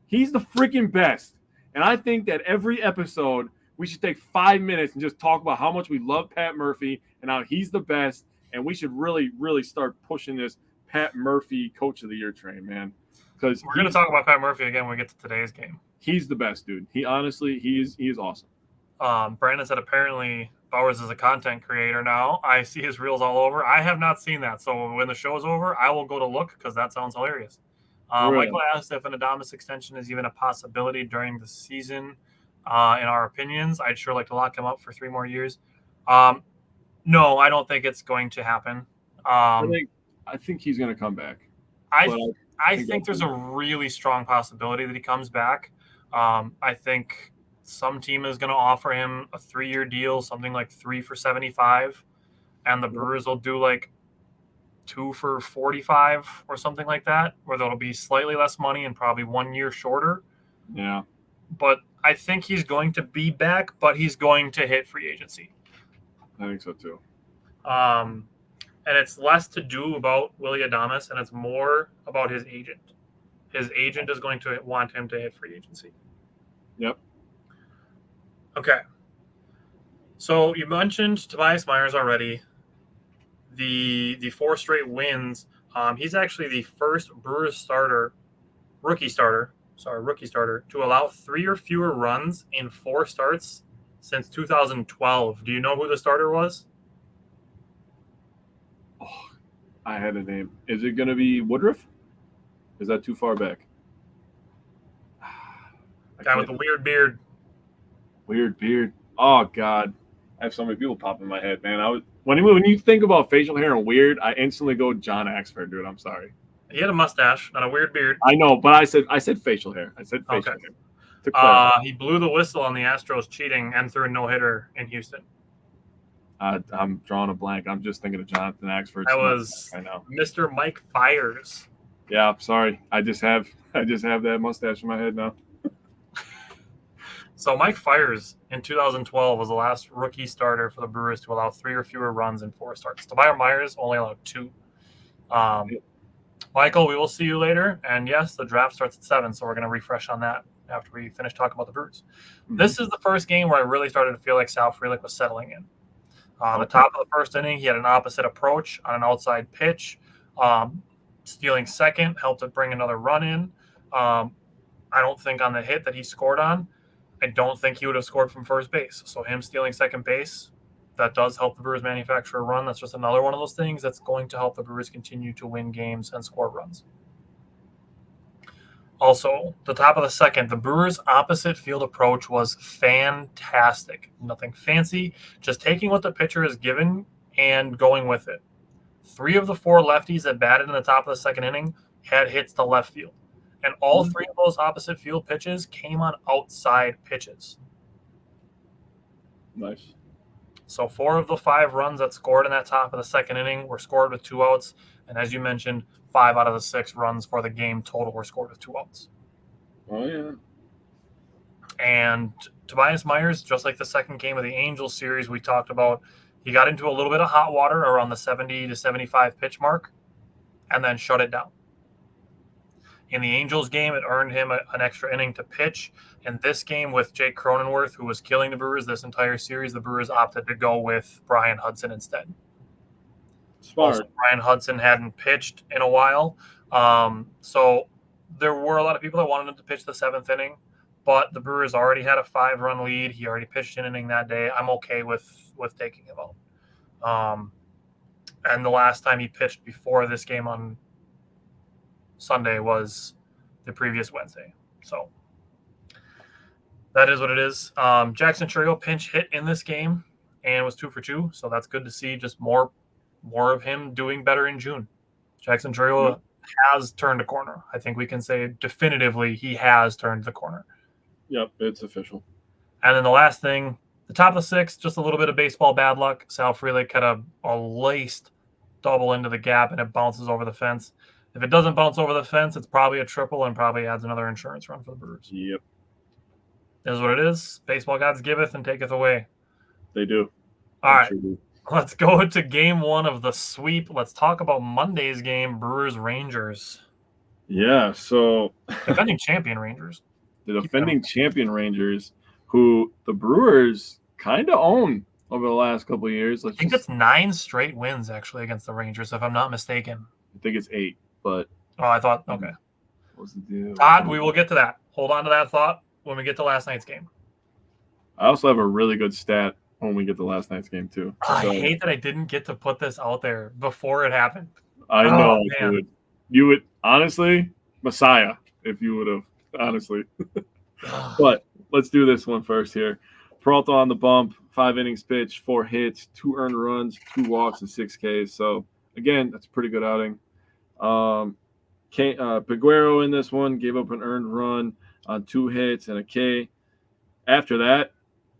He's the freaking best. And I think that every episode we should take 5 minutes and just talk about how much we love Pat Murphy and how he's the best. And we should really, really start pushing this Pat Murphy Coach of the Year train, man. Because we're going to talk about Pat Murphy again when we get to today's game. He's the best, dude. He is awesome. Brandon said apparently Bowers is a content creator now. I see his reels all over. I have not seen that. So when the show is over, I will go to look because that sounds hilarious. Michael asked if an Adames extension is even a possibility during the season. In our opinions, I'd sure like to lock him up for 3 more years. No, I don't think it's going to happen. I think he's going to come back. I think there's a really strong possibility that he comes back. I think some team is going to offer him a 3-year deal, something like 3 for $75, and the Brewers will do like 2 for $45 or something like that, where there'll be slightly less money and probably 1 year shorter. Yeah. But I think he's going to be back, but he's going to hit free agency. I think so too. And it's less to do about Willy Adames, and it's more about his agent. His agent is going to want him to hit free agency. Yep. Okay. So you mentioned Tobias Myers already. The 4 straight wins. He's actually the first Brewers rookie starter, to allow 3 or fewer runs in 4 starts since 2012. Do you know who the starter was? Oh, I had a name. Is it going to be Woodruff? Is that too far back? Guy with the weird beard. Weird beard. Oh, God. I have so many people pop in my head, man. When you think about facial hair and weird, I instantly go John Axford, dude. I'm sorry. He had a mustache, not a weird beard. I know, but I said facial hair. I said facial hair. He blew the whistle on the Astros cheating and threw a no-hitter in Houston. I'm drawing a blank. I'm just thinking of Jonathan Axford. That was Mr. Mike Fiers. Yeah, I'm sorry. I just have that mustache in my head now. So Mike Fiers in 2012 was the last rookie starter for the Brewers to allow 3 or fewer runs in 4 starts. Tobias Myers only allowed 2. Michael, we will see you later. And yes, the draft starts at 7, so we're going to refresh on that after we finish talking about the Brewers. Mm-hmm. This is the first game where I really started to feel like Sal Frelick was settling in. The top of the first inning, he had an opposite approach on an outside pitch. Stealing second helped it bring another run in. I don't think on the hit that he scored on, I don't think he would have scored from first base. So him stealing second base, that does help the Brewers manufacture a run. That's just another one of those things that's going to help the Brewers continue to win games and score runs. Also, the top of the second, the Brewers' opposite field approach was fantastic. Nothing fancy, just taking what the pitcher is given and going with it. 3 of the 4 lefties that batted in the top of the second inning had hits to left field. And all 3 of those opposite field pitches came on outside pitches. Nice. So 4 of the 5 runs that scored in that top of the second inning were scored with 2 outs. And as you mentioned, 5 out of the 6 runs for the game total were scored with 2 outs. Oh, yeah. And Tobias Myers, just like the second game of the Angels series we talked about, he got into a little bit of hot water around the 70 to 75 pitch mark and then shut it down. In the Angels game, it earned him an extra inning to pitch. In this game with Jake Cronenworth, who was killing the Brewers this entire series, the Brewers opted to go with Brian Hudson instead. Smart. Also, Brian Hudson hadn't pitched in a while. So there were a lot of people that wanted him to pitch the 7th inning, but the Brewers already had a 5-run lead. He already pitched an inning that day. I'm okay with taking him out. And the last time he pitched before this game on Sunday was the previous Wednesday. So that is what it is. Jackson Chourio pinch hit in this game and was 2 for 2. So that's good to see. Just more of him doing better in June. Jackson Chourio has turned a corner. I think we can say definitively he has turned the corner. Yep, it's official. And then the last thing, The top of the sixth, just a little bit of baseball bad luck. Sal Frelick had a laced double into the gap, and it bounces over the fence. If it doesn't bounce over the fence, it's probably a triple and probably adds another insurance run for the Brewers. Yep. It is what it is. Baseball gods giveth and taketh away. They do. All right. Let's go to game one of the sweep. Let's talk about Monday's game, Brewers-Rangers. Yeah, so defending champion Rangers. The defending champion Rangers, who the Brewers kind of own over the last couple of years. I think it's 9 straight wins, actually, against the Rangers, if I'm not mistaken. I think it's 8, but... Oh, I thought... Okay. What's the deal? Todd, we will get to that. Hold on to that thought when we get to last night's game. I also have a really good stat when we get to last night's game, too. I hate that I didn't get to put this out there before it happened. I know, dude. You would, honestly, Messiah, if you would have, honestly. But let's do this one first here. Peralta on the bump, 5 innings pitched, 4 hits, 2 earned runs, 2 walks, and 6 Ks. So, again, that's a pretty good outing. Peguero in this one gave up an earned run on 2 hits and a K. After that,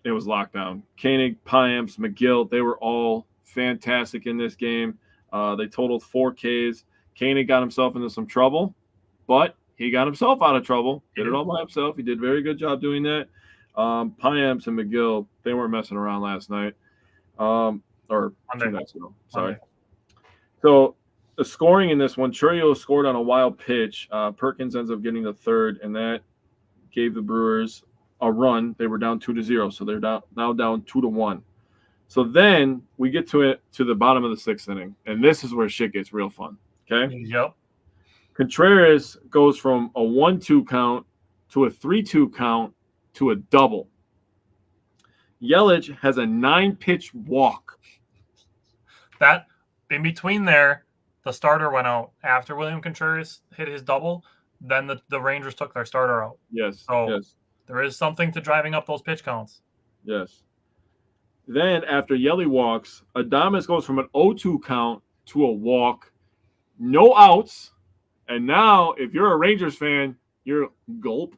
it was lockdown. Koenig, Payamps, McGill, they were all fantastic in this game. They totaled 4 Ks. Koenig got himself into some trouble, but he got himself out of trouble. Did it all by himself. He did a very good job doing that. Payamps and McGill, they weren't messing around last night. Or 2 nights ago. Sorry. So the scoring in this one, Churiel scored on a wild pitch. Perkins ends up getting the third, and that gave the Brewers a run. They were down 2-0, so they're now down 2-1. So then we get to the bottom of the 6th inning, and this is where shit gets real fun. Okay? Yep. Contreras goes from a 1-2 count to a 3-2 count to a double. Yelich has a 9-pitch walk. That, in between there, the starter went out. After William Contreras hit his double, then the Rangers took their starter out. Yes. So yes. There is something to driving up those pitch counts. Yes. Then after Yelich walks, Adames goes from an 0-2 count to a walk. No outs. And now, if you're a Rangers fan, you're gulp.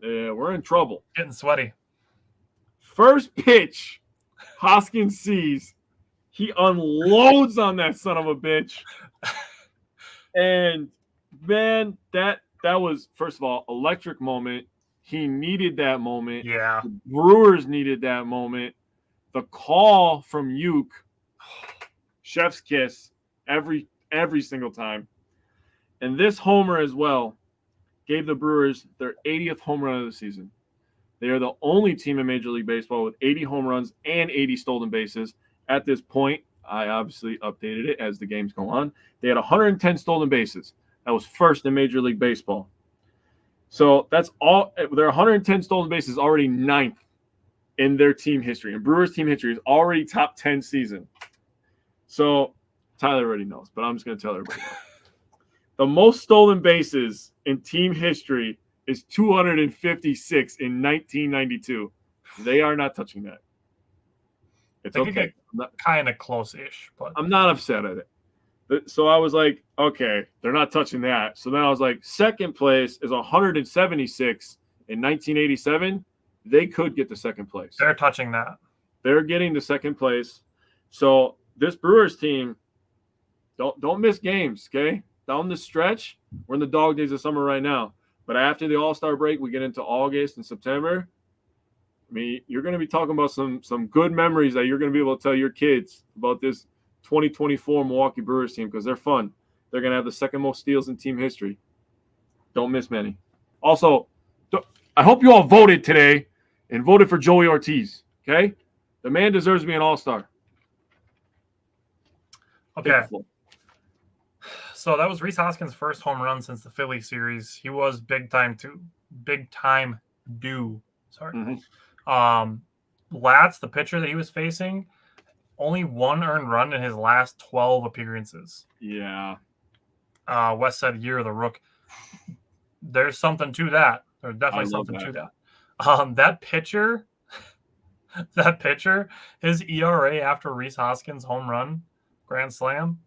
We're in trouble. Getting sweaty. First pitch, Hoskins sees. He unloads on that son of a bitch. And, man, that was, first of all, electric moment. He needed that moment. Yeah. The Brewers needed that moment. The call from Uke, chef's kiss, every single time. And this homer as well gave the Brewers their 80th home run of the season. They are the only team in Major League Baseball with 80 home runs and 80 stolen bases. At this point, I obviously updated it as the games go on. They had 110 stolen bases. That was first in Major League Baseball. So that's all. Their 110 stolen bases already 9th in their team history. And Brewers team history is already top 10 season. So Tyler already knows, but I'm just going to tell everybody. The most stolen bases in team history is 256 in 1992. They are not touching that. It's okay. Kind of close-ish, but I'm not upset at it. So I was like, okay, they're not touching that. So then I was like, second place is 176 in 1987. They could get the second place. They're touching that. They're getting the second place. So this Brewers team, don't miss games, okay? Down the stretch, we're in the dog days of summer right now. But after the All-Star break, we get into August and September. I mean, you're going to be talking about some good memories that you're going to be able to tell your kids about this 2024 Milwaukee Brewers team because they're fun. They're going to have the second most steals in team history. Don't miss many. Also, I hope you all voted today and voted for Joey Ortiz, okay? The man deserves to be an All-Star. Okay. So that was Rhys Hoskins' first home run since the Philly series. He was big time due. Sorry. Mm-hmm. Latz, the pitcher that he was facing, only 1 earned run in his last 12 appearances. Yeah. West said year of the rook. There's something to that. There's definitely something to that. That pitcher, his ERA after Rhys Hoskins' home run, grand slam,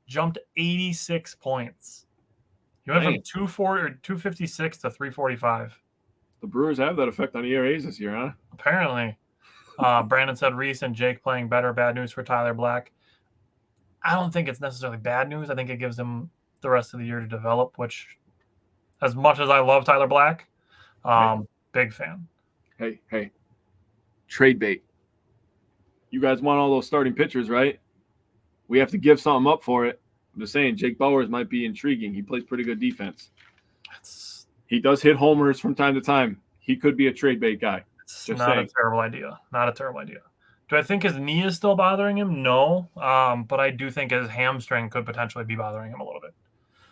jumped 86 points. He went from 256 to 345. The Brewers have that effect on ERAs this year, huh? Apparently. Brandon said Reese and Jake playing better. Bad news for Tyler Black. I don't think it's necessarily bad news. I think it gives him the rest of the year to develop, which, as much as I love Tyler Black, big fan. Hey. Trade bait. You guys want all those starting pitchers, right? We have to give something up for it. I'm just saying, Jake Bauers might be intriguing. He plays pretty good defense. He does hit homers from time to time. He could be a trade bait guy. It's not a terrible idea. Not a terrible idea. Do I think his knee is still bothering him? No. But I do think his hamstring could potentially be bothering him a little bit.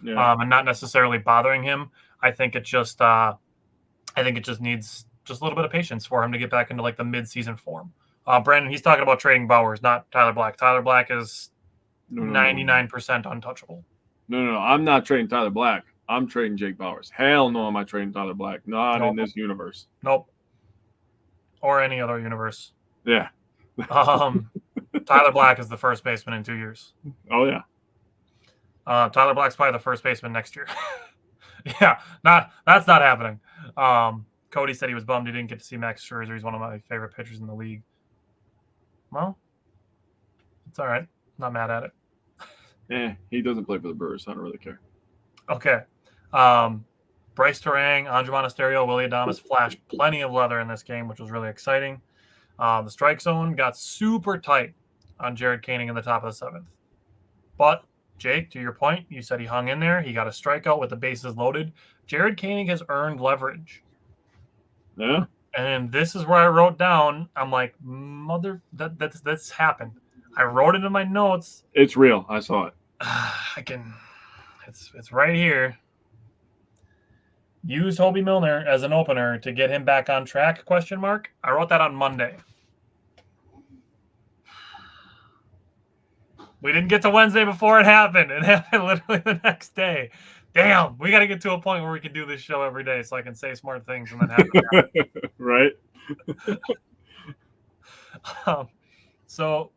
Yeah. And not necessarily bothering him. I think it just needs just a little bit of patience for him to get back into like the mid-season form. Brandon, he's talking about trading Bauers, not Tyler Black. Tyler Black is 99% untouchable. No. I'm not trading Tyler Black. I'm trading Jake Bauers. Hell no, am I trading Tyler Black? Not in this universe. Nope. Or any other universe. Yeah. Tyler Black is the first baseman in 2 years. Oh, yeah. Tyler Black's probably the first baseman next year. Yeah, that's not happening. Cody said he was bummed he didn't get to see Max Scherzer. He's one of my favorite pitchers in the league. Well, it's all right. Not mad at it. He doesn't play for the Brewers, so I don't really care. Okay. Bryce Terang, Andrew Monasterio, Willie Adames flashed plenty of leather in this game, which was really exciting. The strike zone got super tight on Jared Koenig in the top of the seventh. But, Jake, to your point, you said he hung in there. He got a strikeout with the bases loaded. Jared Koenig has earned leverage. Yeah. And this is where I wrote down, I'm like, that's happened. I wrote it in my notes. It's real. I saw it. It's right here. Use Hobie Milner as an opener to get him back on track, ? I wrote that on Monday. We didn't get to Wednesday before it happened. It happened literally the next day. Damn, we got to get to a point where we can do this show every day so I can say smart things and then have it happen. Right. So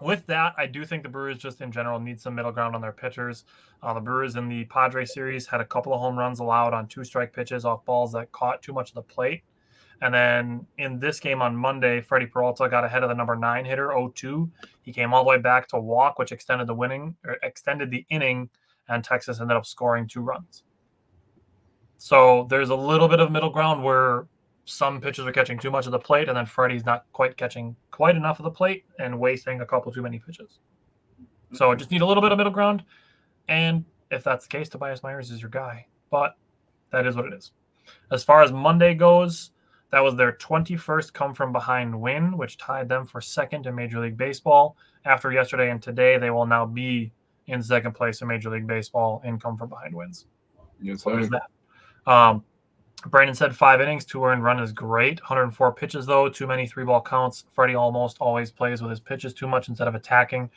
with that, I do think the Brewers just in general need some middle ground on their pitchers. The Brewers in the Padres series had a couple of home runs allowed on 2-strike pitches off balls that caught too much of the plate. And then in this game on Monday, Freddie Peralta got ahead of the number 9 hitter, 0-2. He came all the way back to walk, which extended the inning, and Texas ended up scoring 2 runs. So there's a little bit of middle ground where some pitchers are catching too much of the plate, and then Freddie's not quite catching quite enough of the plate and wasting a couple too many pitches. So just need a little bit of middle ground. And if that's the case, Tobias Myers is your guy. But that is what it is. As far as Monday goes, that was their 21st come-from-behind win, which tied them for second in Major League Baseball. After yesterday and today, they will now be in second place in Major League Baseball in come-from-behind wins. Yes, so there's that. Brandon said 5 innings, 2 earned run is great. 104 pitches, though. Too many 3-ball counts. Freddie almost always plays with his pitches too much instead of attacking.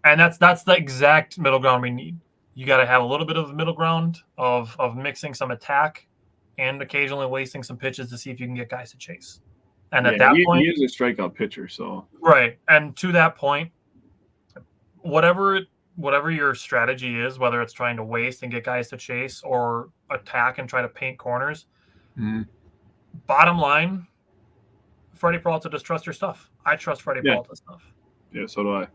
And that's the exact middle ground we need. You got to have a little bit of middle ground of mixing some attack and occasionally wasting some pitches to see if you can get guys to chase. And at that point, he is a strikeout pitcher, so right. And to that point, whatever your strategy is, whether it's trying to waste and get guys to chase or attack and try to paint corners, bottom line, Freddie Peralta, just trust your stuff. I trust Freddie Peralta's stuff. Yeah, so do I.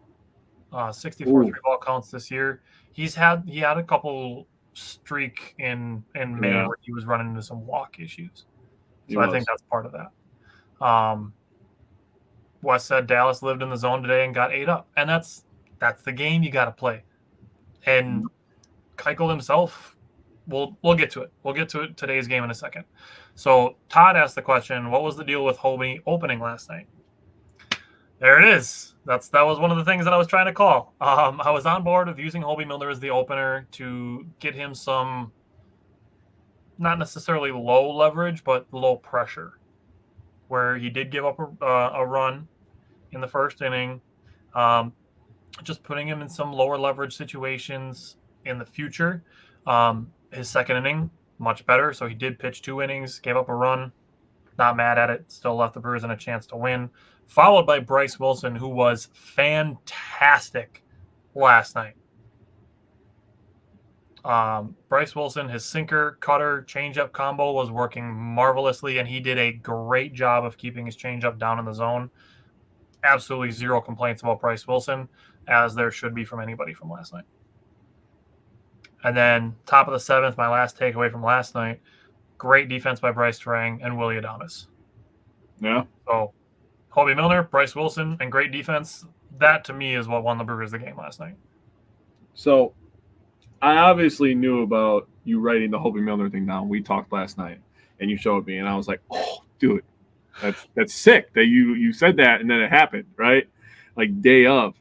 64 3-ball counts this year. He had a couple streak in May where he was running into some walk issues. So I think that's part of that. Wes said Dallas lived in the zone today and got 8 up. And that's the game you got to play. And Keuchel himself, we'll get to it. We'll get to today's game in a second. So Todd asked the question, what was the deal with Hobie opening last night? There it is. That was one of the things that I was trying to call. I was on board with using Hobie Milner as the opener to get him some, not necessarily low leverage, but low pressure, where he did give up a run in the first inning. Just putting him in some lower leverage situations in the future. His second inning, much better. So he did pitch 2 innings, gave up a run. Not mad at it. Still left the Brewers in a chance to win. Followed by Bryce Wilson, who was fantastic last night. Bryce Wilson, his sinker, cutter, changeup combo was working marvelously, and he did a great job of keeping his changeup down in the zone. Absolutely zero complaints about Bryce Wilson, as there should be from anybody from last night. And then top of the seventh, my last takeaway from last night, great defense by Bryce Terang and Willie Adames. Yeah. So Hobie Milner, Bryce Wilson, and great defense. That, to me, is what won the Brewers the game last night. So I obviously knew about you writing the Hobie Milner thing down. We talked last night, and you showed me, and I was like, oh, dude, that's sick that you said that, and then it happened, right? Like day of.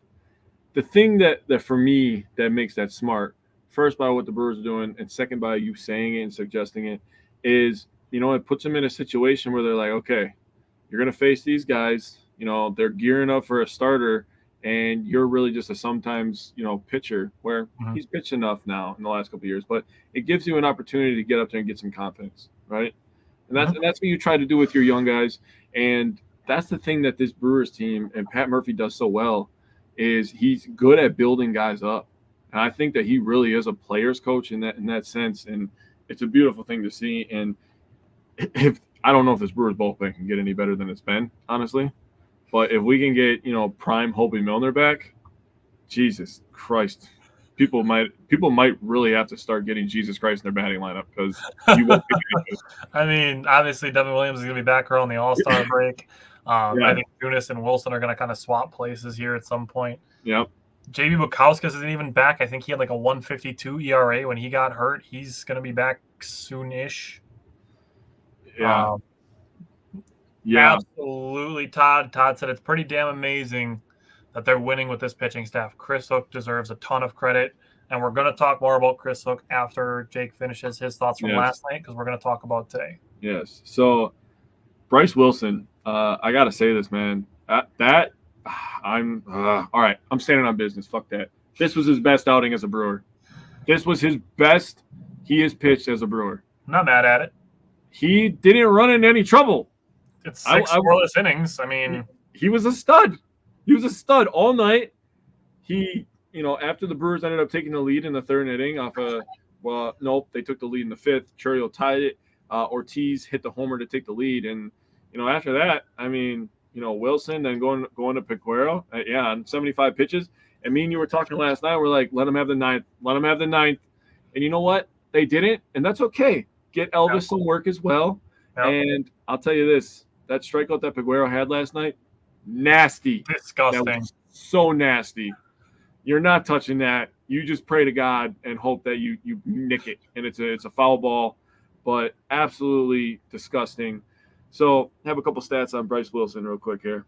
The thing that for me that makes that smart, first by what the Brewers are doing, and second by you saying it and suggesting it, is, it puts them in a situation where they're like, okay, you're going to face these guys. They're gearing up for a starter, and you're really just a sometimes, pitcher where he's pitched enough now in the last couple of years. But it gives you an opportunity to get up there and get some confidence, right? And that's what you try to do with your young guys. And that's the thing that this Brewers team and Pat Murphy does so well, is he's good at building guys up. And I think that he really is a player's coach in that sense. And it's a beautiful thing to see. And I don't know if this Brewers bullpen can get any better than it's been, honestly. But if we can get, prime Hobie Milner back, Jesus Christ, people might really have to start getting Jesus Christ in their batting lineup, because you won't get any. I mean, obviously, Devin Williams is going to be back around the All-Star break. I think Junis and Wilson are going to kind of swap places here at some point. Yep. J.B. Bukauskas isn't even back. I think he had like a 1.52 ERA when he got hurt. He's going to be back soon-ish. Yeah. Absolutely, Todd. Todd said it's pretty damn amazing that they're winning with this pitching staff. Chris Hook deserves a ton of credit, and we're going to talk more about Chris Hook after Jake finishes his thoughts from last night, because we're going to talk about today. Yes. So Bryce Wilson, I got to say this, man. All right. I'm standing on business. Fuck that. This was his best outing as a Brewer. This was his best he has pitched as a Brewer. I'm not mad at it. He didn't run into any trouble. It's 6 scoreless innings. I mean, he was a stud. He was a stud all night. He, after the Brewers ended up taking the lead in the third inning they took the lead in the fifth. Churiel tied it. Ortiz hit the homer to take the lead. And, after that, I mean, Wilson then going to Peguero, on 75 pitches. And me and you were talking last night. We're like, let him have the ninth. Let him have the ninth. And you know what? They didn't, and that's okay. Get Elvis some work as well. And I'll tell you this. That strikeout that Peguero had last night, nasty. Disgusting. That was so nasty. You're not touching that. You just pray to God and hope that you nick it, and it's a foul ball, but absolutely disgusting. So I have a couple stats on Bryce Wilson real quick here.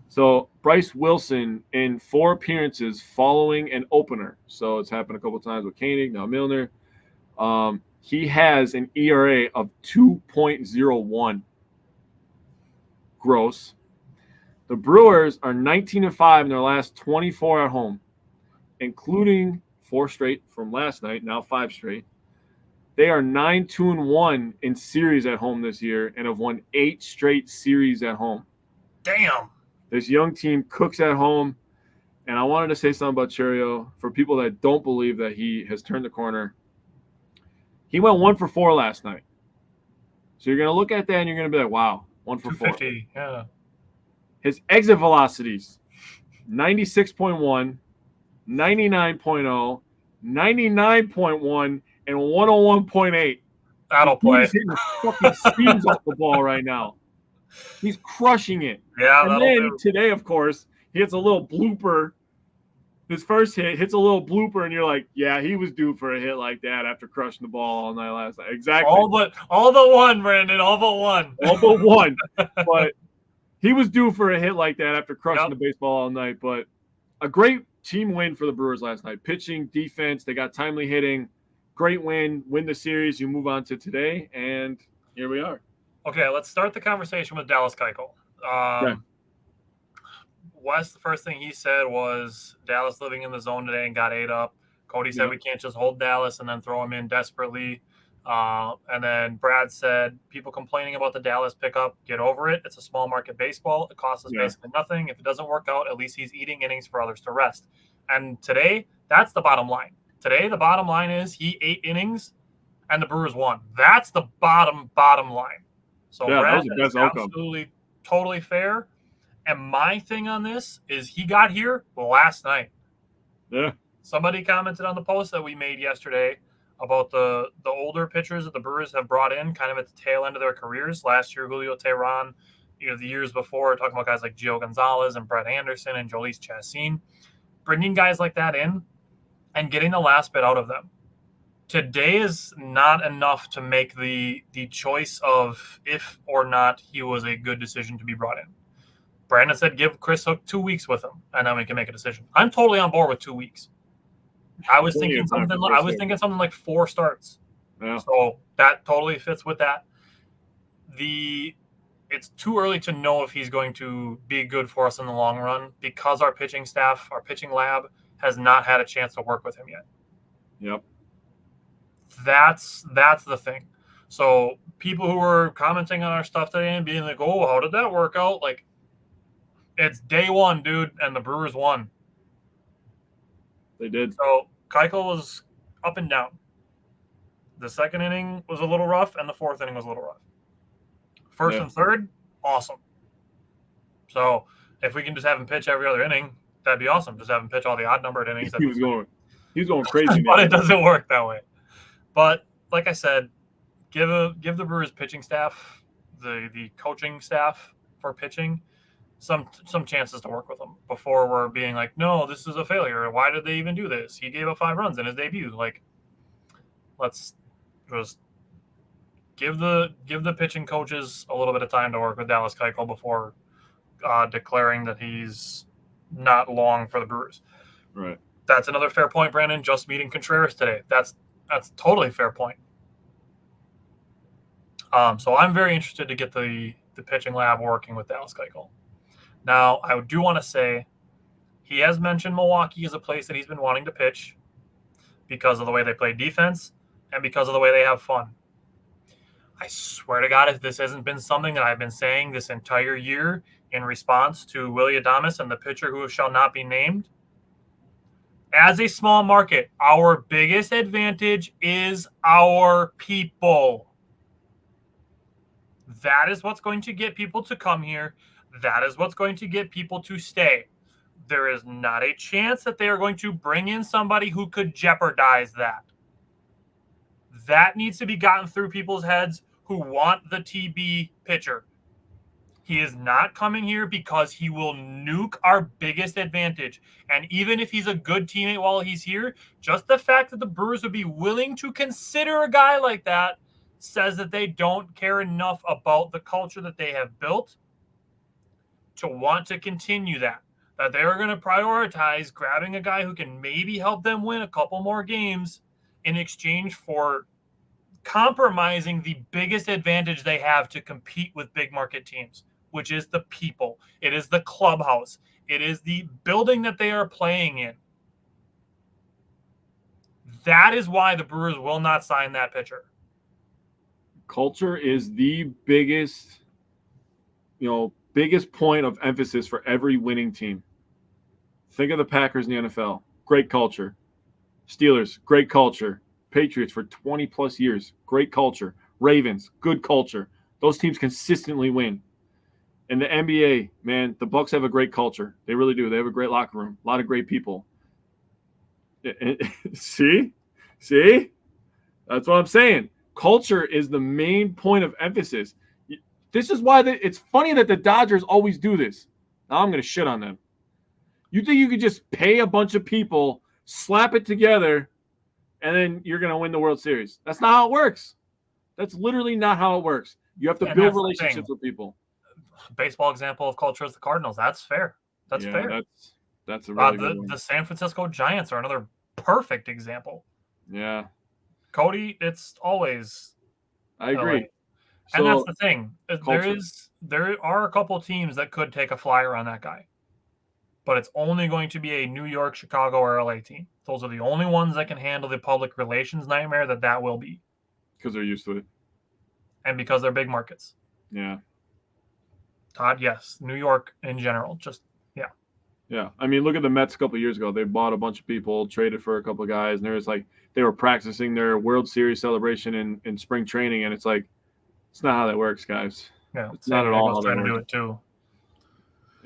So Bryce Wilson, in 4 appearances following an opener, so it's happened a couple times with Koenig, now Milner, he has an ERA of 2.01. Gross. The Brewers are 19-5 in their last 24 at home, including 4 straight from last night, now 5 straight. They are 9-2-1 in series at home this year and have won 8 straight series at home. Damn. This young team cooks at home. And I wanted to say something about Churiel. For people that don't believe that he has turned the corner, he went 1 for 4 last night. So you're going to look at that and you're going to be like, wow. 1 for 4. 250, yeah. His exit velocities, 96.1, 99.0, 99.1, and 101.8. That'll play. He's hitting the fucking seams off the ball right now. He's crushing it. Yeah, and then today, of course, he hits a little blooper. His first hit hits a little blooper, and you're like, yeah, he was due for a hit like that after crushing the ball all night last night. Exactly. All but one, Brandon. All but one. All but one. But he was due for a hit like that after crushing the baseball all night. But a great team win for the Brewers last night. Pitching, defense, they got timely hitting. Great win the series. You move on to today, and here we are. Okay, let's start the conversation with Dallas Keuchel. Wes, the first thing he said was Dallas living in the zone today and got 8 up. Cody said we can't just hold Dallas and then throw him in desperately. And then Brad said, people complaining about the Dallas pickup, get over it. It's a small market baseball. It costs us basically nothing. If it doesn't work out, at least he's eating innings for others to rest. And today, that's the bottom line. Today, the bottom line is he 8 innings and the Brewers won. That's the bottom line. So, Yeah, Brad, that was the that is best outcome. absolutely, totally fair. And my thing on this is he got here last night. Yeah. Somebody commented on the post that we made yesterday about the older pitchers that the Brewers have brought in kind of at the tail end of their careers. Last year, Julio Teheran, the years before, talking about guys like Gio Gonzalez and Brett Anderson and Jhoulys Chacin. Bringing guys like that in and getting the last bit out of them. Today is not enough to make the choice of if or not he was a good decision to be brought in. Brandon said give Chris Hook 2 weeks with him, and then we can make a decision. I'm totally on board with 2 weeks. I was thinking something like 4 starts. Yeah. So that totally fits with that. It's too early to know if he's going to be good for us in the long run because our pitching staff, our pitching lab, has not had a chance to work with him yet. Yep. That's the thing. So people who were commenting on our stuff today and being like, "Oh, how did that work out?" Like, it's day 1, dude, and the Brewers won. They did. So Keuchel was up and down. The second inning was a little rough, and the fourth inning was a little rough. First and third, awesome. So if we can just have him pitch every other inning, that'd be awesome. Just have him pitch all the odd numbered innings. He was going crazy. But it doesn't work that way. But like I said, give the Brewers pitching staff, the coaching staff for pitching, some chances to work with them before we're being like, no, this is a failure. Why did they even do this? He gave up 5 runs in his debut. Like, let's just give the pitching coaches a little bit of time to work with Dallas Keuchel before declaring that he's not long for the Brewers. Right. That's another fair point, Brandon. Just meeting Contreras today. That's totally fair point. So I'm very interested to get the pitching lab working with Dallas Keuchel. Now, I do want to say he has mentioned Milwaukee as a place that he's been wanting to pitch because of the way they play defense and because of the way they have fun. I swear to God, if this hasn't been something that I've been saying this entire year in response to Willie Adames and the pitcher who shall not be named, as a small market, our biggest advantage is our people. That is what's going to get people to come here. That is what's going to get people to stay. There is not a chance that they are going to bring in somebody who could jeopardize that. That needs to be gotten through people's heads who want the TB pitcher. He is not coming here because he will nuke our biggest advantage. And even if he's a good teammate while he's here, just the fact that the Brewers would be willing to consider a guy like that says that they don't care enough about the culture that they have built to want to continue that. That they are going to prioritize grabbing a guy who can maybe help them win a couple more games in exchange for compromising the biggest advantage they have to compete with big market teams, which is the people. It is the clubhouse. It is the building that they are playing in. That is why the Brewers will not sign that pitcher. Culture is the biggest point of emphasis for every winning team. Think of the Packers in the NFL. Great culture. Steelers, great culture. Patriots for 20 plus years, great culture. Ravens, good culture. Those teams consistently win. In the NBA, man, the Bucks have a great culture. They really do. They have a great locker room, a lot of great people. See? That's what I'm saying. Culture is the main point of emphasis. This is why it's funny that the Dodgers always do this. Now I'm going to shit on them. You think you could just pay a bunch of people, slap it together, and then you're going to win the World Series? That's not how it works. That's literally not how it works. You have to build relationships with people. Baseball example of culture is the Cardinals. That's fair. That's fair. That's a really good one. The San Francisco Giants are another perfect example. Yeah. Cody, it's always. I agree. And that's the thing. There are a couple teams that could take a flyer on that guy. But it's only going to be a New York, Chicago, or LA team. Those are the only ones that can handle the public relations nightmare that will be. Because they're used to it. And because they're big markets. Yeah. Todd, yes. New York in general. Just, yeah. Yeah. I mean, look at the Mets a couple of years ago. They bought a bunch of people, traded for a couple of guys, and there was like they were practicing their World Series celebration in spring training, and it's like it's not how that works, guys. Yeah, It's San not at all Diego's how that trying to do works. it too.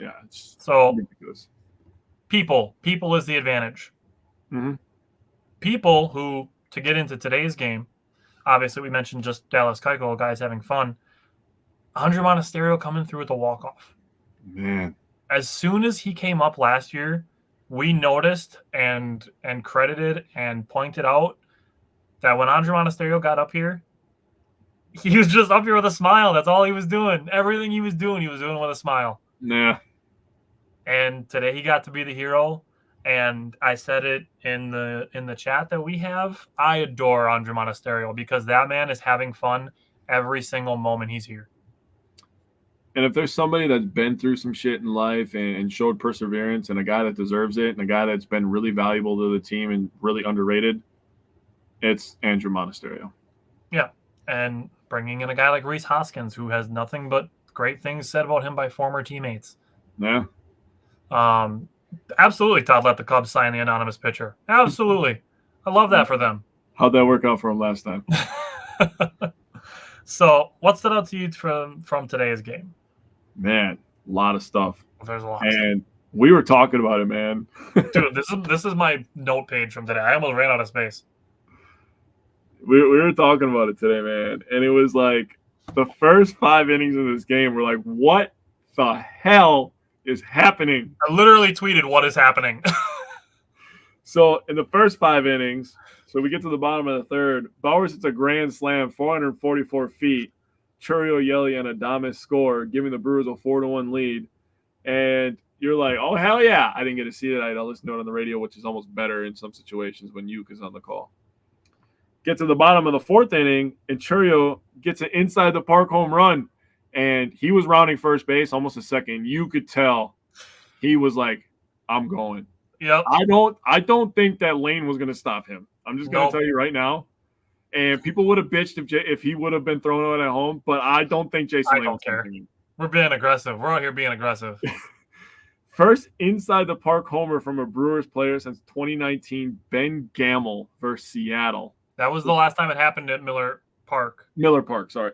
Yeah, it's So ridiculous. people is the advantage. Mm-hmm. People who, to get into today's game, obviously we mentioned just Dallas Keuchel, guys having fun. Andrew Monasterio coming through with a walk-off. Man. As soon as he came up last year, we noticed and credited and pointed out that when Andrew Monasterio got up here, he was just up here with a smile. That's all he was doing. Everything he was doing with a smile. Yeah. And today he got to be the hero. And I said it in the chat that we have. I adore Andrew Monasterio because that man is having fun every single moment he's here. And if there's somebody that's been through some shit in life and showed perseverance and a guy that deserves it and a guy that's been really valuable to the team and really underrated, it's Andrew Monasterio. Yeah. And bringing in a guy like Rhys Hoskins, who has nothing but great things said about him by former teammates. Yeah. Absolutely, Todd let the Cubs sign the anonymous pitcher. Absolutely. I love that for them. How'd that work out for him last time? So, what stood out to you from today's game? Man, a lot of stuff. There's a lot. And we were talking about it, man. Dude, this is my note page from today. I almost ran out of space. We were talking about it today, man. And it was like the first 5 innings of this game were like, what the hell is happening? I literally tweeted, what is happening? So in the first 5 innings, so we get to the bottom of the third, Bowers hits a grand slam, 444 feet. Churiel, Yelly, and Adames score, giving the Brewers a 4-1 lead. And you're like, oh, hell yeah. I didn't get to see it. I listened to it on the radio, which is almost better in some situations when Yuke is on the call. Get to the bottom of the 4th inning, and Churiel gets an inside the park home run. And he was rounding first base almost a second. You could tell he was like, I'm going. Yep. I don't think that Lane was going to stop him. I'm just going to tell you right now. And people would have bitched if he would have been thrown out at home, but I don't think Jason Lane don't care. We're being aggressive. We're out here being aggressive. First inside the park homer from a Brewers player since 2019, Ben Gamel versus Seattle. That was the last time it happened at Miller Park,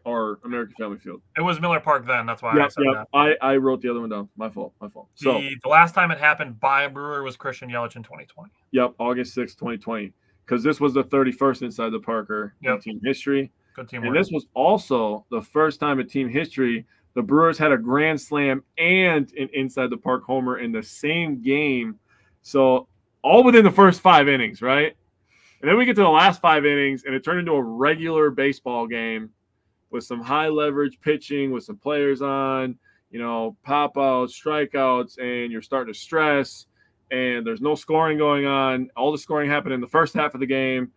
or American Family Field. It was Miller Park then. That's why I said that. I wrote the other one down. My fault. So the last time it happened by a Brewer was Christian Yelich in 2020. Yep, August 6th, 2020. Because this was the 31st inside the Parker in team history. Good teamwork. And this was also the first time in team history the Brewers had a grand slam and an inside the park homer in the same game. So all within the first 5 innings, right? And then we get to the last 5 innings, and it turned into a regular baseball game with some high leverage pitching, with some players on, pop outs, strikeouts, and you're starting to stress. And there's no scoring going on. All the scoring happened in the first half of the game,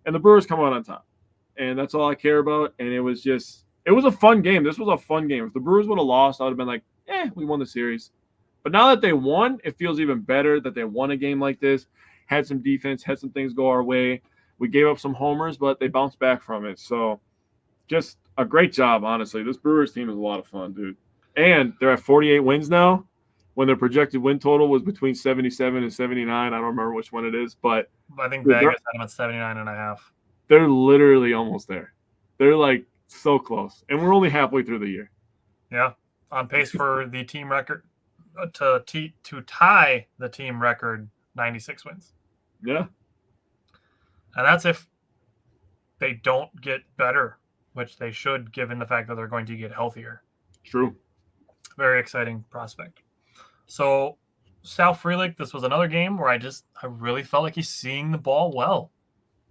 and the Brewers come out on top. And that's all I care about. And it was a fun game. This was a fun game. If the Brewers would have lost, I would have been like, we won the series. But now that they won, it feels even better that they won a game like this, had some defense, had some things go our way. We gave up some homers, but they bounced back from it. So just a great job, honestly. This Brewers team is a lot of fun, dude. And they're at 48 wins now, when their projected win total was between 77 and 79. I don't remember which one it is, but I think Vegas had them at 79.5. They're literally almost there. They're like so close, and we're only halfway through the year. Yeah, on pace for the team record to tie the team record 96 wins. Yeah, and that's if they don't get better, which they should, given the fact that they're going to get healthier. True. Very exciting prospect. So, Sal Frelick, this was another game where I really felt like he's seeing the ball well.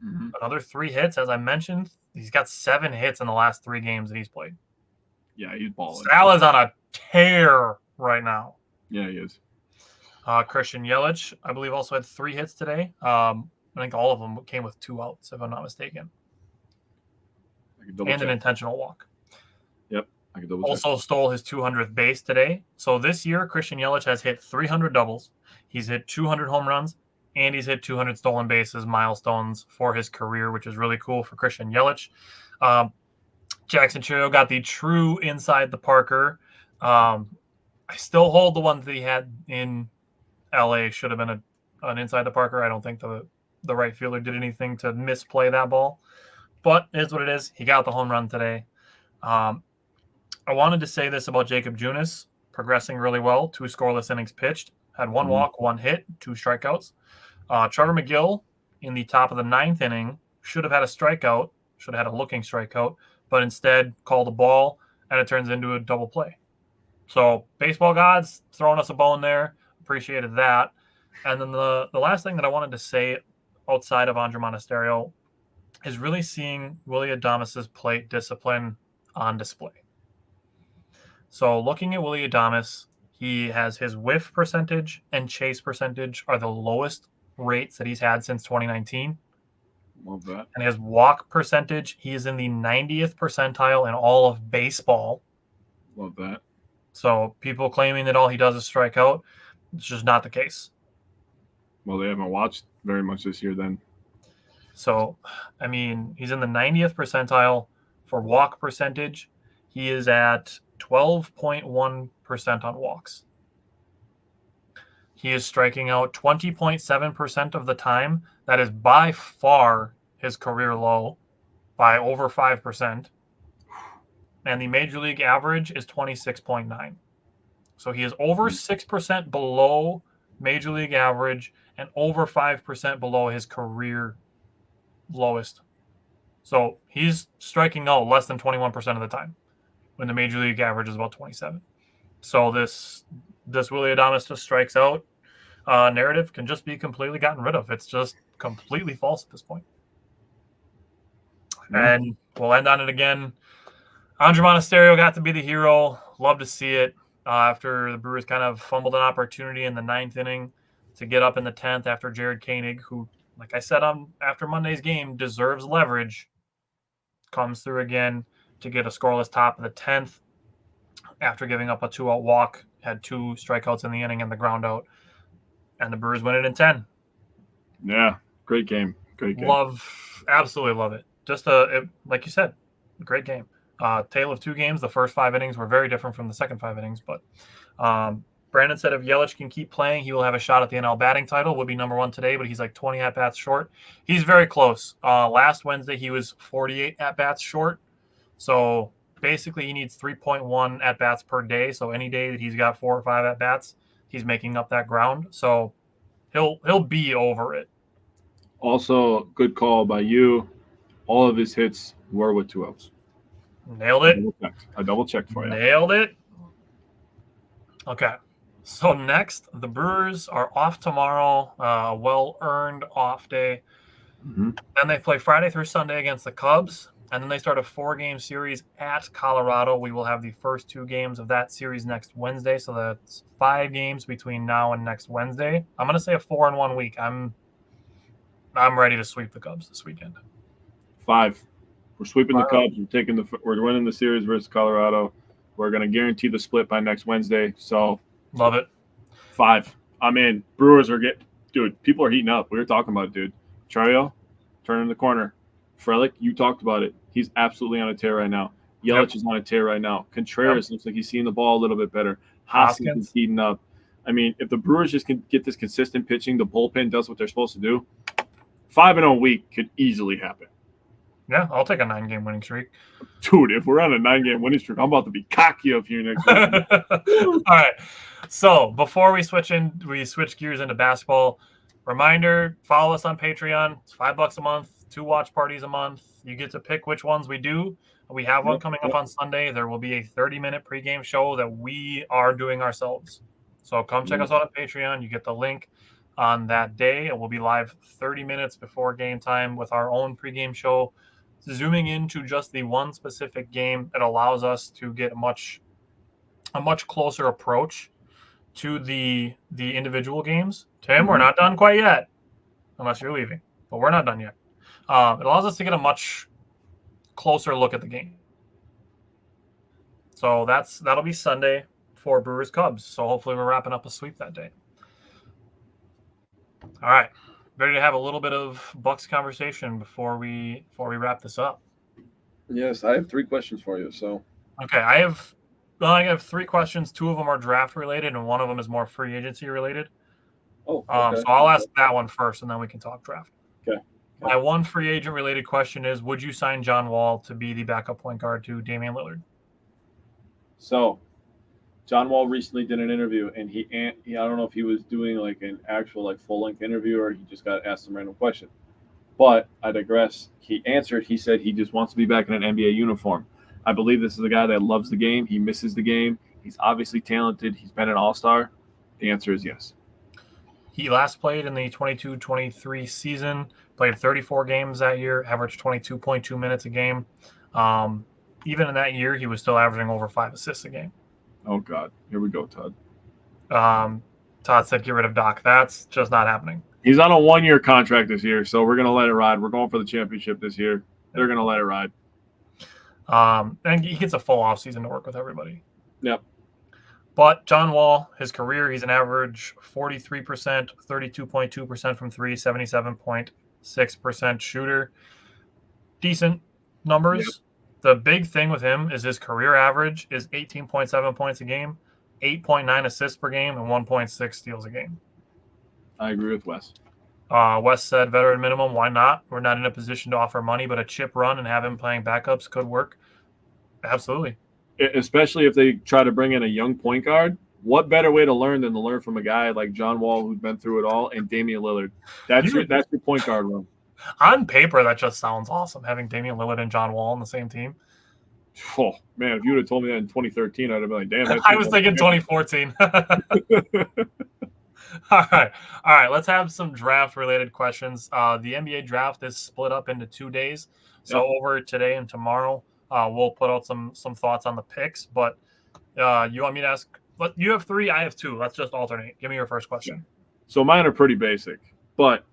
Mm-hmm. Another 3 hits, as I mentioned. He's got 7 hits in the last 3 games that he's played. Yeah, he's balling. Sal is on a tear right now. Yeah, he is. Christian Yelich, I believe, also had 3 hits today. I think all of them came with 2 outs, if I'm not mistaken. And an intentional walk. Yep. I can double also check. Stole his 200th base today. So this year, Christian Yelich has hit 300 doubles. He's hit 200 home runs, and he's hit 200 stolen bases, milestones for his career, which is really cool for Christian Yelich. Jackson Chourio got the true inside the Parker. I still hold the one that he had in LA should have been an inside the Parker. I don't think the right fielder did anything to misplay that ball. But it is what it is. He got the home run today. I wanted to say this about Jacob Junis, progressing really well. 2 scoreless innings pitched. Had 1 walk, 1 hit, 2 strikeouts. Trevor McGill in the top of the 9th inning should have had a strikeout, should have had a looking strikeout, but instead called a ball, and it turns into a double play. So baseball gods throwing us a bone there. Appreciated that. And then the last thing that I wanted to say outside of Andrew Monasterio is really seeing Willy Adames' plate discipline on display. So looking at Willy Adames, he has his whiff percentage and chase percentage are the lowest rates that he's had since 2019. Love that. And his walk percentage, he is in the 90th percentile in all of baseball. Love that. So people claiming that all he does is strike out, it's just not the case. Well, they haven't watched very much this year then. So, I mean, he's in the 90th percentile for walk percentage. He is at 12.1% on walks. He is striking out 20.7% of the time. That is by far his career low by over 5%. And the major league average is 26.9. So he is over 6% below major league average and over 5% below his career lowest. So he's striking out less than 21% of the time when the major league average is about 27. So this Willy Adames just strikes out narrative can just be completely gotten rid of. It's just completely false at this point. And we'll end on it again. Andrew Monasterio got to be the hero. Love to see it after the Brewers kind of fumbled an opportunity in the 9th inning to get up in the 10th after Jared Koenig, who, like I said after Monday's game, deserves leverage, comes through again to get a scoreless top of the 10th after giving up a 2-out walk, had 2 strikeouts in the inning and the ground out, and the Brewers win it in 10. Yeah, great game. Great game. Absolutely love it. Just like you said, a great game. Tale of 2 games. The first 5 innings were very different from the second 5 innings, but Brandon said if Yelich can keep playing, he will have a shot at the NL batting title. Would be number 1 today, but he's like 20 at-bats short. He's very close. Last Wednesday, he was 48 at-bats short. So basically, he needs 3.1 at-bats per day. So any day that he's got 4 or 5 at-bats, he's making up that ground. So he'll be over it. Also, good call by you. All of his hits were with 2 outs. Nailed it. I double-checked for you. Nailed it. Okay. So next, the Brewers are off tomorrow, well-earned off day. Mm-hmm. Then they play Friday through Sunday against the Cubs, and then they start a 4-game series at Colorado. We will have the first 2 games of that series next Wednesday, so that's 5 games between now and next Wednesday. I'm going to say a 4-in-1 week. I'm ready to sweep the Cubs this weekend. 5. We're sweeping the Cubs. We're winning the series versus Colorado. We're going to guarantee the split by next Wednesday. So love it. 5. I'm in. Brewers are dude, people are heating up. We were talking about it, dude. Chario, turning the corner. Frelick, you talked about it. He's absolutely on a tear right now. Yelich is on a tear right now. Contreras looks like he's seeing the ball a little bit better. Hoskins is heating up. I mean, if the Brewers just can get this consistent pitching, the bullpen does what they're supposed to do, 5-0 week could easily happen. Yeah, I'll take a 9-game winning streak. Dude, if we're on a 9-game winning streak, I'm about to be cocky up here next week. All right. So before we switch gears into basketball, reminder, follow us on Patreon. It's $5 a month, 2 watch parties a month. You get to pick which ones we do. We have one coming up on Sunday. There will be a 30-minute pregame show that we are doing ourselves. So come check us out on Patreon. You get the link on that day, and we'll be live 30 minutes before game time with our own pregame show, zooming into just the one specific game that allows us to get a much closer approach to the individual games. Tim, we're not done quite yet, unless you're leaving, but we're not done yet. It allows us to get a much closer look at the game. So that'll be Sunday for Brewers Cubs. So hopefully we're wrapping up a sweep that day. All right. Ready to have a little bit of Bucks conversation before we wrap this up. Yes, I have 3 questions for you. So okay, I have 3 questions. 2 of them are draft related, and one of them is more free agency related. Oh, okay. So I'll ask that one first, and then we can talk draft. Okay. My one free agent related question is: would you sign John Wall to be the backup point guard to Damian Lillard? So, John Wall recently did an interview, and I don't know if he was doing like an actual like full length interview or he just got asked some random question. But I digress. He answered. He said he just wants to be back in an NBA uniform. I believe this is a guy that loves the game. He misses the game. He's obviously talented. He's been an all-star. The answer is yes. He last played in the 22-23 season, played 34 games that year, averaged 22.2 minutes a game. Even in that year, he was still averaging over 5 assists a game. Oh, God. Here we go, Todd. Todd said get rid of Doc. That's just not happening. He's on a 1-year contract this year, so we're going to let it ride. We're going for the championship this year. They're going to let it ride. And he gets a full offseason to work with everybody. Yep. But John Wall, his career, he's an average 43%, 32.2% from three, 77.6% shooter. Decent numbers. Yep. The big thing with him is his career average is 18.7 points a game, 8.9 assists per game, and 1.6 steals a game. I agree with Wes. Wes said veteran minimum, why not? We're not in a position to offer money, but a chip run and have him playing backups could work. Absolutely. Especially if they try to bring in a young point guard. What better way to learn than to learn from a guy like John Wall who's been through it all and Damian Lillard? That's your point guard room. On paper, that just sounds awesome, having Damian Lillard and John Wall on the same team. Oh, man, if you would have told me that in 2013, I'd have been like, damn. I was thinking 2014. All right. Let's have some draft-related questions. The NBA draft is split up into 2 days. So over today and tomorrow, we'll put out some thoughts on the picks. But you want me to ask? You have 3, I have 2. Let's just alternate. Give me your first question. So mine are pretty basic, but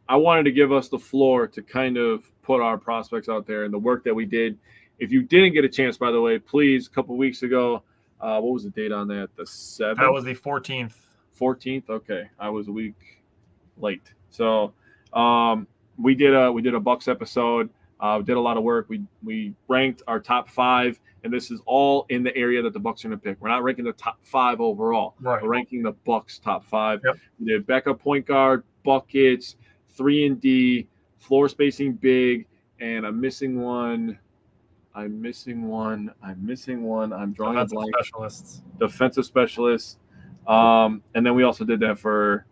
I wanted to give us the floor to kind of put our prospects out there and the work that we did. If you didn't get a chance, by the way, please, a couple weeks ago, what was the date on that? The 7th? That was the 14th. 14th? Okay. I was a week late. So we did a Bucks episode. We did a lot of work. We ranked our top 5, and this is all in the area that the Bucks are going to pick. We're not ranking the top 5 overall. Right. We're ranking the Bucks top 5. Yep. We did backup point guard, buckets, 3 and D, floor spacing big, and I'm missing one. I'm drawing a blank. Defensive specialists. And then we also did that for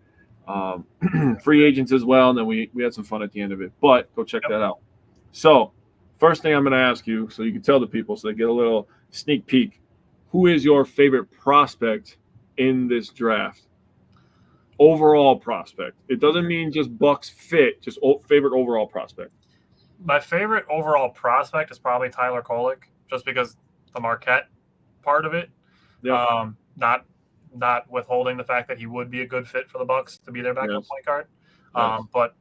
free agents as well. And then we had some fun at the end of it. But go check that out. So first thing I'm going to ask you, so you can tell the people so they get a little sneak peek, who is your favorite prospect in this draft? Overall prospect. It doesn't mean just Bucks fit, just favorite overall prospect. My favorite overall prospect is probably Tyler Kolek, just because the Marquette part of it. Yep. Not withholding the fact that he would be a good fit for the Bucks to be their backup point guard. Yes. But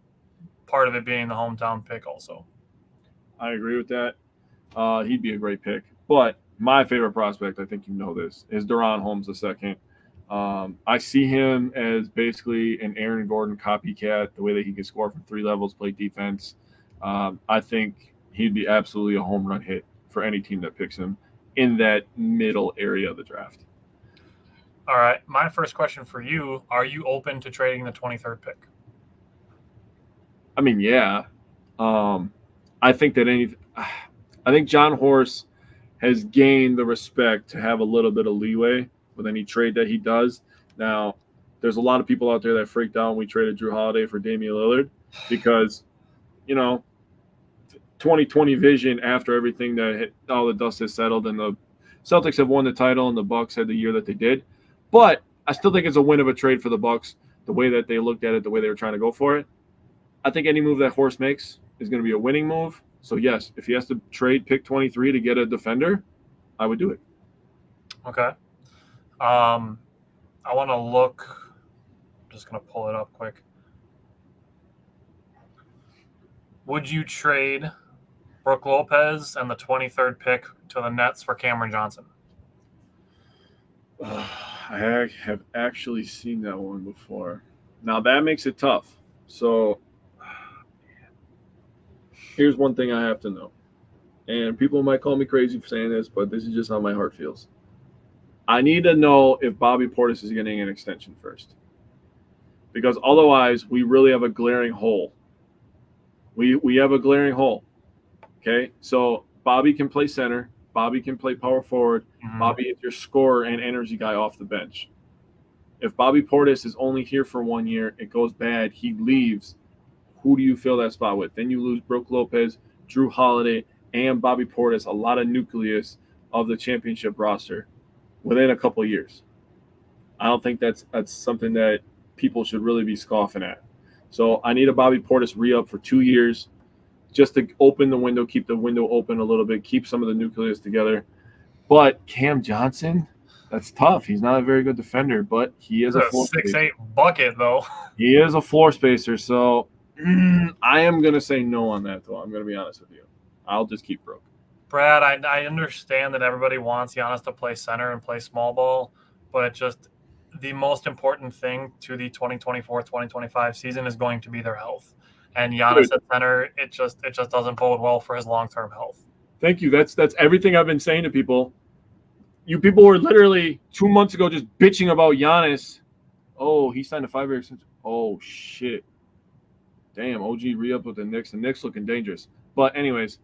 part of it being the hometown pick also. I agree with that. He'd be a great pick. But my favorite prospect, I think you know this, is Deron Holmes II. I see him as basically an Aaron Gordon copycat, the way that he can score from 3 levels, play defense. I think he'd be absolutely a home run hit for any team that picks him in that middle area of the draft. All right. My first question for you, are you open to trading the 23rd pick? I mean, yeah. I think John Horst has gained the respect to have a little bit of leeway with any trade that he does. Now, there's a lot of people out there that freaked out when we traded Drew Holiday for Damian Lillard because, 2020 vision after everything all the dust has settled and the Celtics have won the title and the Bucks had the year that they did. But I still think it's a win of a trade for the Bucks, the way that they looked at it, the way they were trying to go for it. I think any move that Horst makes is going to be a winning move. So, yes, if he has to trade pick 23 to get a defender, I would do it. Okay. I want to look. I'm just going to pull it up quick. Would you trade Brook Lopez and the 23rd pick to the Nets for Cameron Johnson? I have actually seen that one before. Now, that makes it tough. So, here's one thing I have to know. And people might call me crazy for saying this, but this is just how my heart feels. I need to know if Bobby Portis is getting an extension first. because otherwise we really have a glaring hole. We have a glaring hole. Okay, so Bobby can play center. Bobby can play power forward. Bobby is your scorer and energy guy off the bench. If Bobby Portis is only here for 1 year, it goes bad, he leaves, who do you fill that spot with? Then you lose Brook Lopez, Drew Holiday, and Bobby Portis, a lot of nucleus of the championship roster within a couple of years. I don't think that's something that people should really be scoffing at. So I need a Bobby Portis re-up for 2 years just to open the window, keep the window open a little bit, keep some of the nucleus together. But Cam Johnson, that's tough. He's not a very good defender, but he is a floor 6'8" bucket, though. He is a floor spacer. So I am going to say no on that, though. I'm going to be honest with you. I'll just keep Brook. Brad, I understand that everybody wants Giannis to play center and play small ball, but just the most important thing to the 2024-2025 season is going to be their health. And Giannis at center, it just doesn't bode well for his long-term health. Thank you. That's everything I've been saying to people. You people were literally 2 months ago just bitching about Giannis. Oh, he signed a 5-year extension. Oh, shit. Damn, OG re-up with the Knicks. The Knicks looking dangerous. But anyways,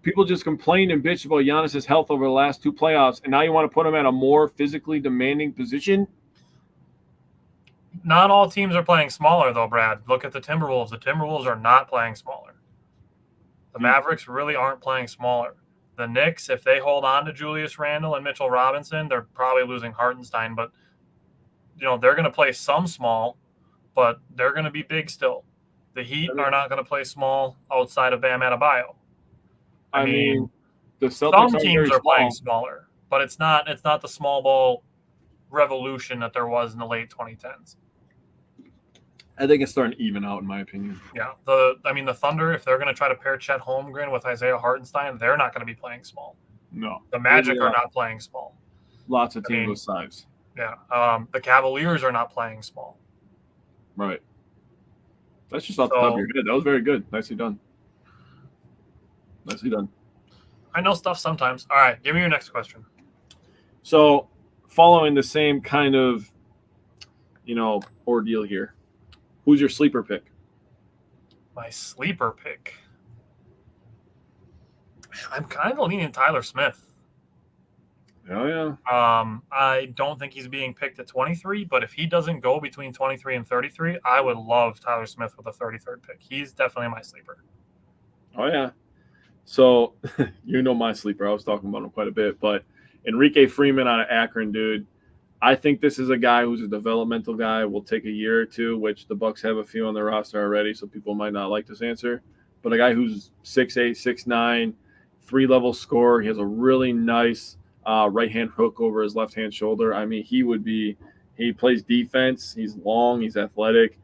people just complained and bitched about Giannis' health over the last 2 playoffs, and now you want to put him at a more physically demanding position? Not all teams are playing smaller, though, Brad. Look at the Timberwolves. The Timberwolves are not playing smaller. The Mavericks really aren't playing smaller. The Knicks, if they hold on to Julius Randle and Mitchell Robinson, they're probably losing Hartenstein, but they're going to play some small, but they're going to be big still. The Heat are not going to play small outside of Bam Adebayo. I mean, the Celtics some teams are playing smaller, but it's not the small ball revolution that there was in the late 2010s. I think it's starting to even out, in my opinion. Yeah. The Thunder, if they're going to try to pair Chet Holmgren with Isaiah Hartenstein, they're not going to be playing small. No. The Magic are not playing small. Lots of teams with size. Yeah. The Cavaliers are not playing small. Right. That's just off the top of your head. That was very good. Nicely done. Nicely done. I know stuff sometimes. All right. Give me your next question. So, following the same kind of, ordeal here, who's your sleeper pick? My sleeper pick. I'm kind of leaning Tyler Smith. Oh, yeah. I don't think he's being picked at 23, but if he doesn't go between 23 and 33, I would love Tyler Smith with a 33rd pick. He's definitely my sleeper. Oh, yeah. So, my sleeper. I was talking about him quite a bit, but Enrique Freeman out of Akron, dude. I think this is a guy who's a developmental guy. Will take a year or two, which the Bucks have a few on their roster already, so people might not like this answer. But a guy who's 6'8", 6'9", 3-level scorer. He has a really nice right-hand hook over his left-hand shoulder. I mean, he plays defense. He's long. He's athletic.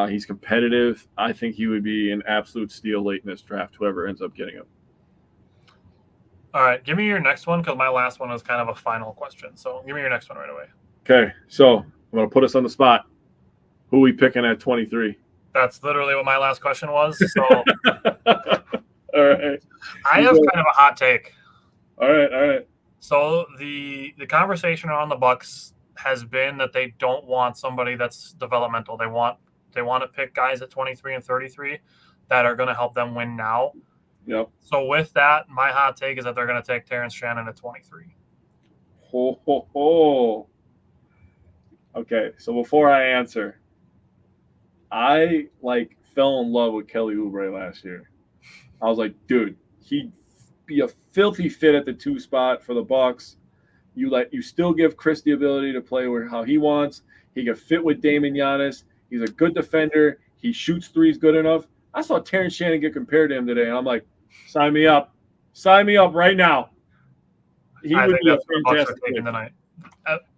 He's competitive. I think he would be an absolute steal late in this draft, whoever ends up getting him. All right, give me your next one because my last one was kind of a final question. So give me your next one right away. Okay, so I'm going to put us on the spot. Who are we picking at 23? That's literally what my last question was. So all right. I have kind of a hot take. All right. So the conversation around the Bucks has been that they don't want somebody that's developmental. They want to pick guys at 23 and 33 that are going to help them win now. Yep. So with that, my hot take is that they're going to take Terrence Shannon at 23. Ho. Okay, so before I answer, I fell in love with Kelly Oubre last year. I was like, dude, he'd be a filthy fit at the 2 spot for the Bucks. You still give Chris the ability to play how he wants. He can fit with Damon Giannis. He's a good defender. He shoots threes good enough. I saw Terrence Shannon get compared to him today, and I'm like, sign me up. Sign me up right now. He would be a fantastic pick tonight.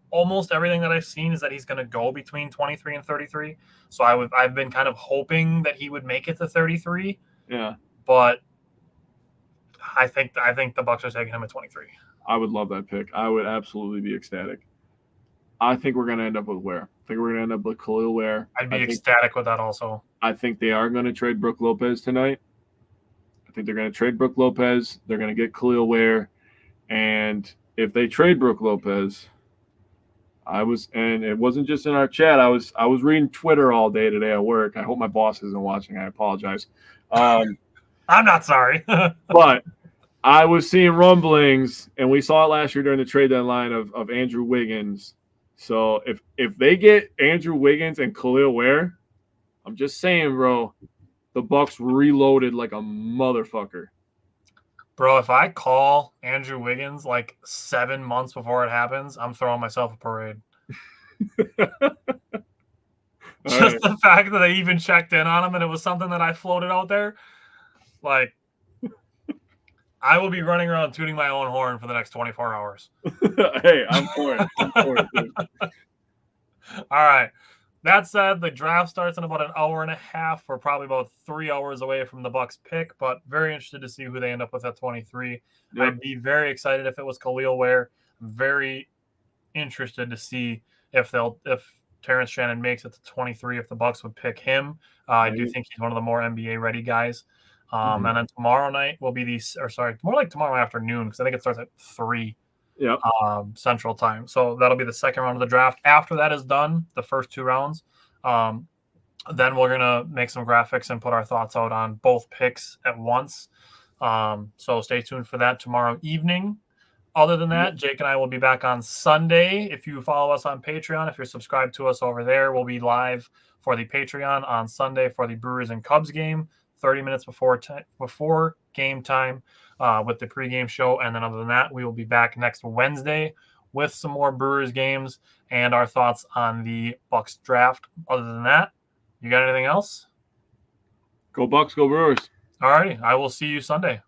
Almost everything that I've seen is that he's going to go between 23 and 33. So I've been kind of hoping that he would make it to 33. Yeah. But I think the Bucks are taking him at 23. I would love that pick. I would absolutely be ecstatic. I think we're going to end up with Ware. I think we're going to end up with Khalil Ware. I'd be ecstatic with that also. I think they are going to trade Brook Lopez tonight. I think they're going to trade Brook Lopez. They're going to get Khalil Ware. And if they trade Brook Lopez, And it wasn't just in our chat. I was reading Twitter all day today at work. I hope my boss isn't watching. I apologize. I'm not sorry. But I was seeing rumblings, and we saw it last year during the trade deadline of Andrew Wiggins. So if they get Andrew Wiggins and Khalil Ware, I'm just saying, bro, the Bucks reloaded like a motherfucker. Bro, if I call Andrew Wiggins like 7 months before it happens, I'm throwing myself a parade. Just the fact that they even checked in on him and it was something that I floated out there, like, I will be running around tooting my own horn for the next 24 hours. Hey, I'm for it. Dude. All right. That said, the draft starts in about an hour and a half. We're probably about 3 hours away from the Bucks pick, but very interested to see who they end up with at 23. Yep. I'd be very excited if it was Khalil Ware. I'm very interested to see if Terrence Shannon makes it to 23, if the Bucks would pick him. I do think he's one of the more NBA ready guys. And then tomorrow night will be more like tomorrow afternoon, because I think it starts at 3. Yep. Central time. So that'll be the second round of the draft. After that is done, the first 2 rounds, then we're going to make some graphics and put our thoughts out on both picks at once. So stay tuned for that tomorrow evening. Other than that, Jake and I will be back on Sunday. If you follow us on Patreon, if you're subscribed to us over there, we'll be live for the Patreon on Sunday for the Brewers and Cubs game, 30 minutes before game time. With the pregame show. And then other than that, we will be back next Wednesday with some more Brewers games and our thoughts on the Bucks draft. Other than that, you got anything else? Go Bucks, go Brewers. All righty. I will see you Sunday.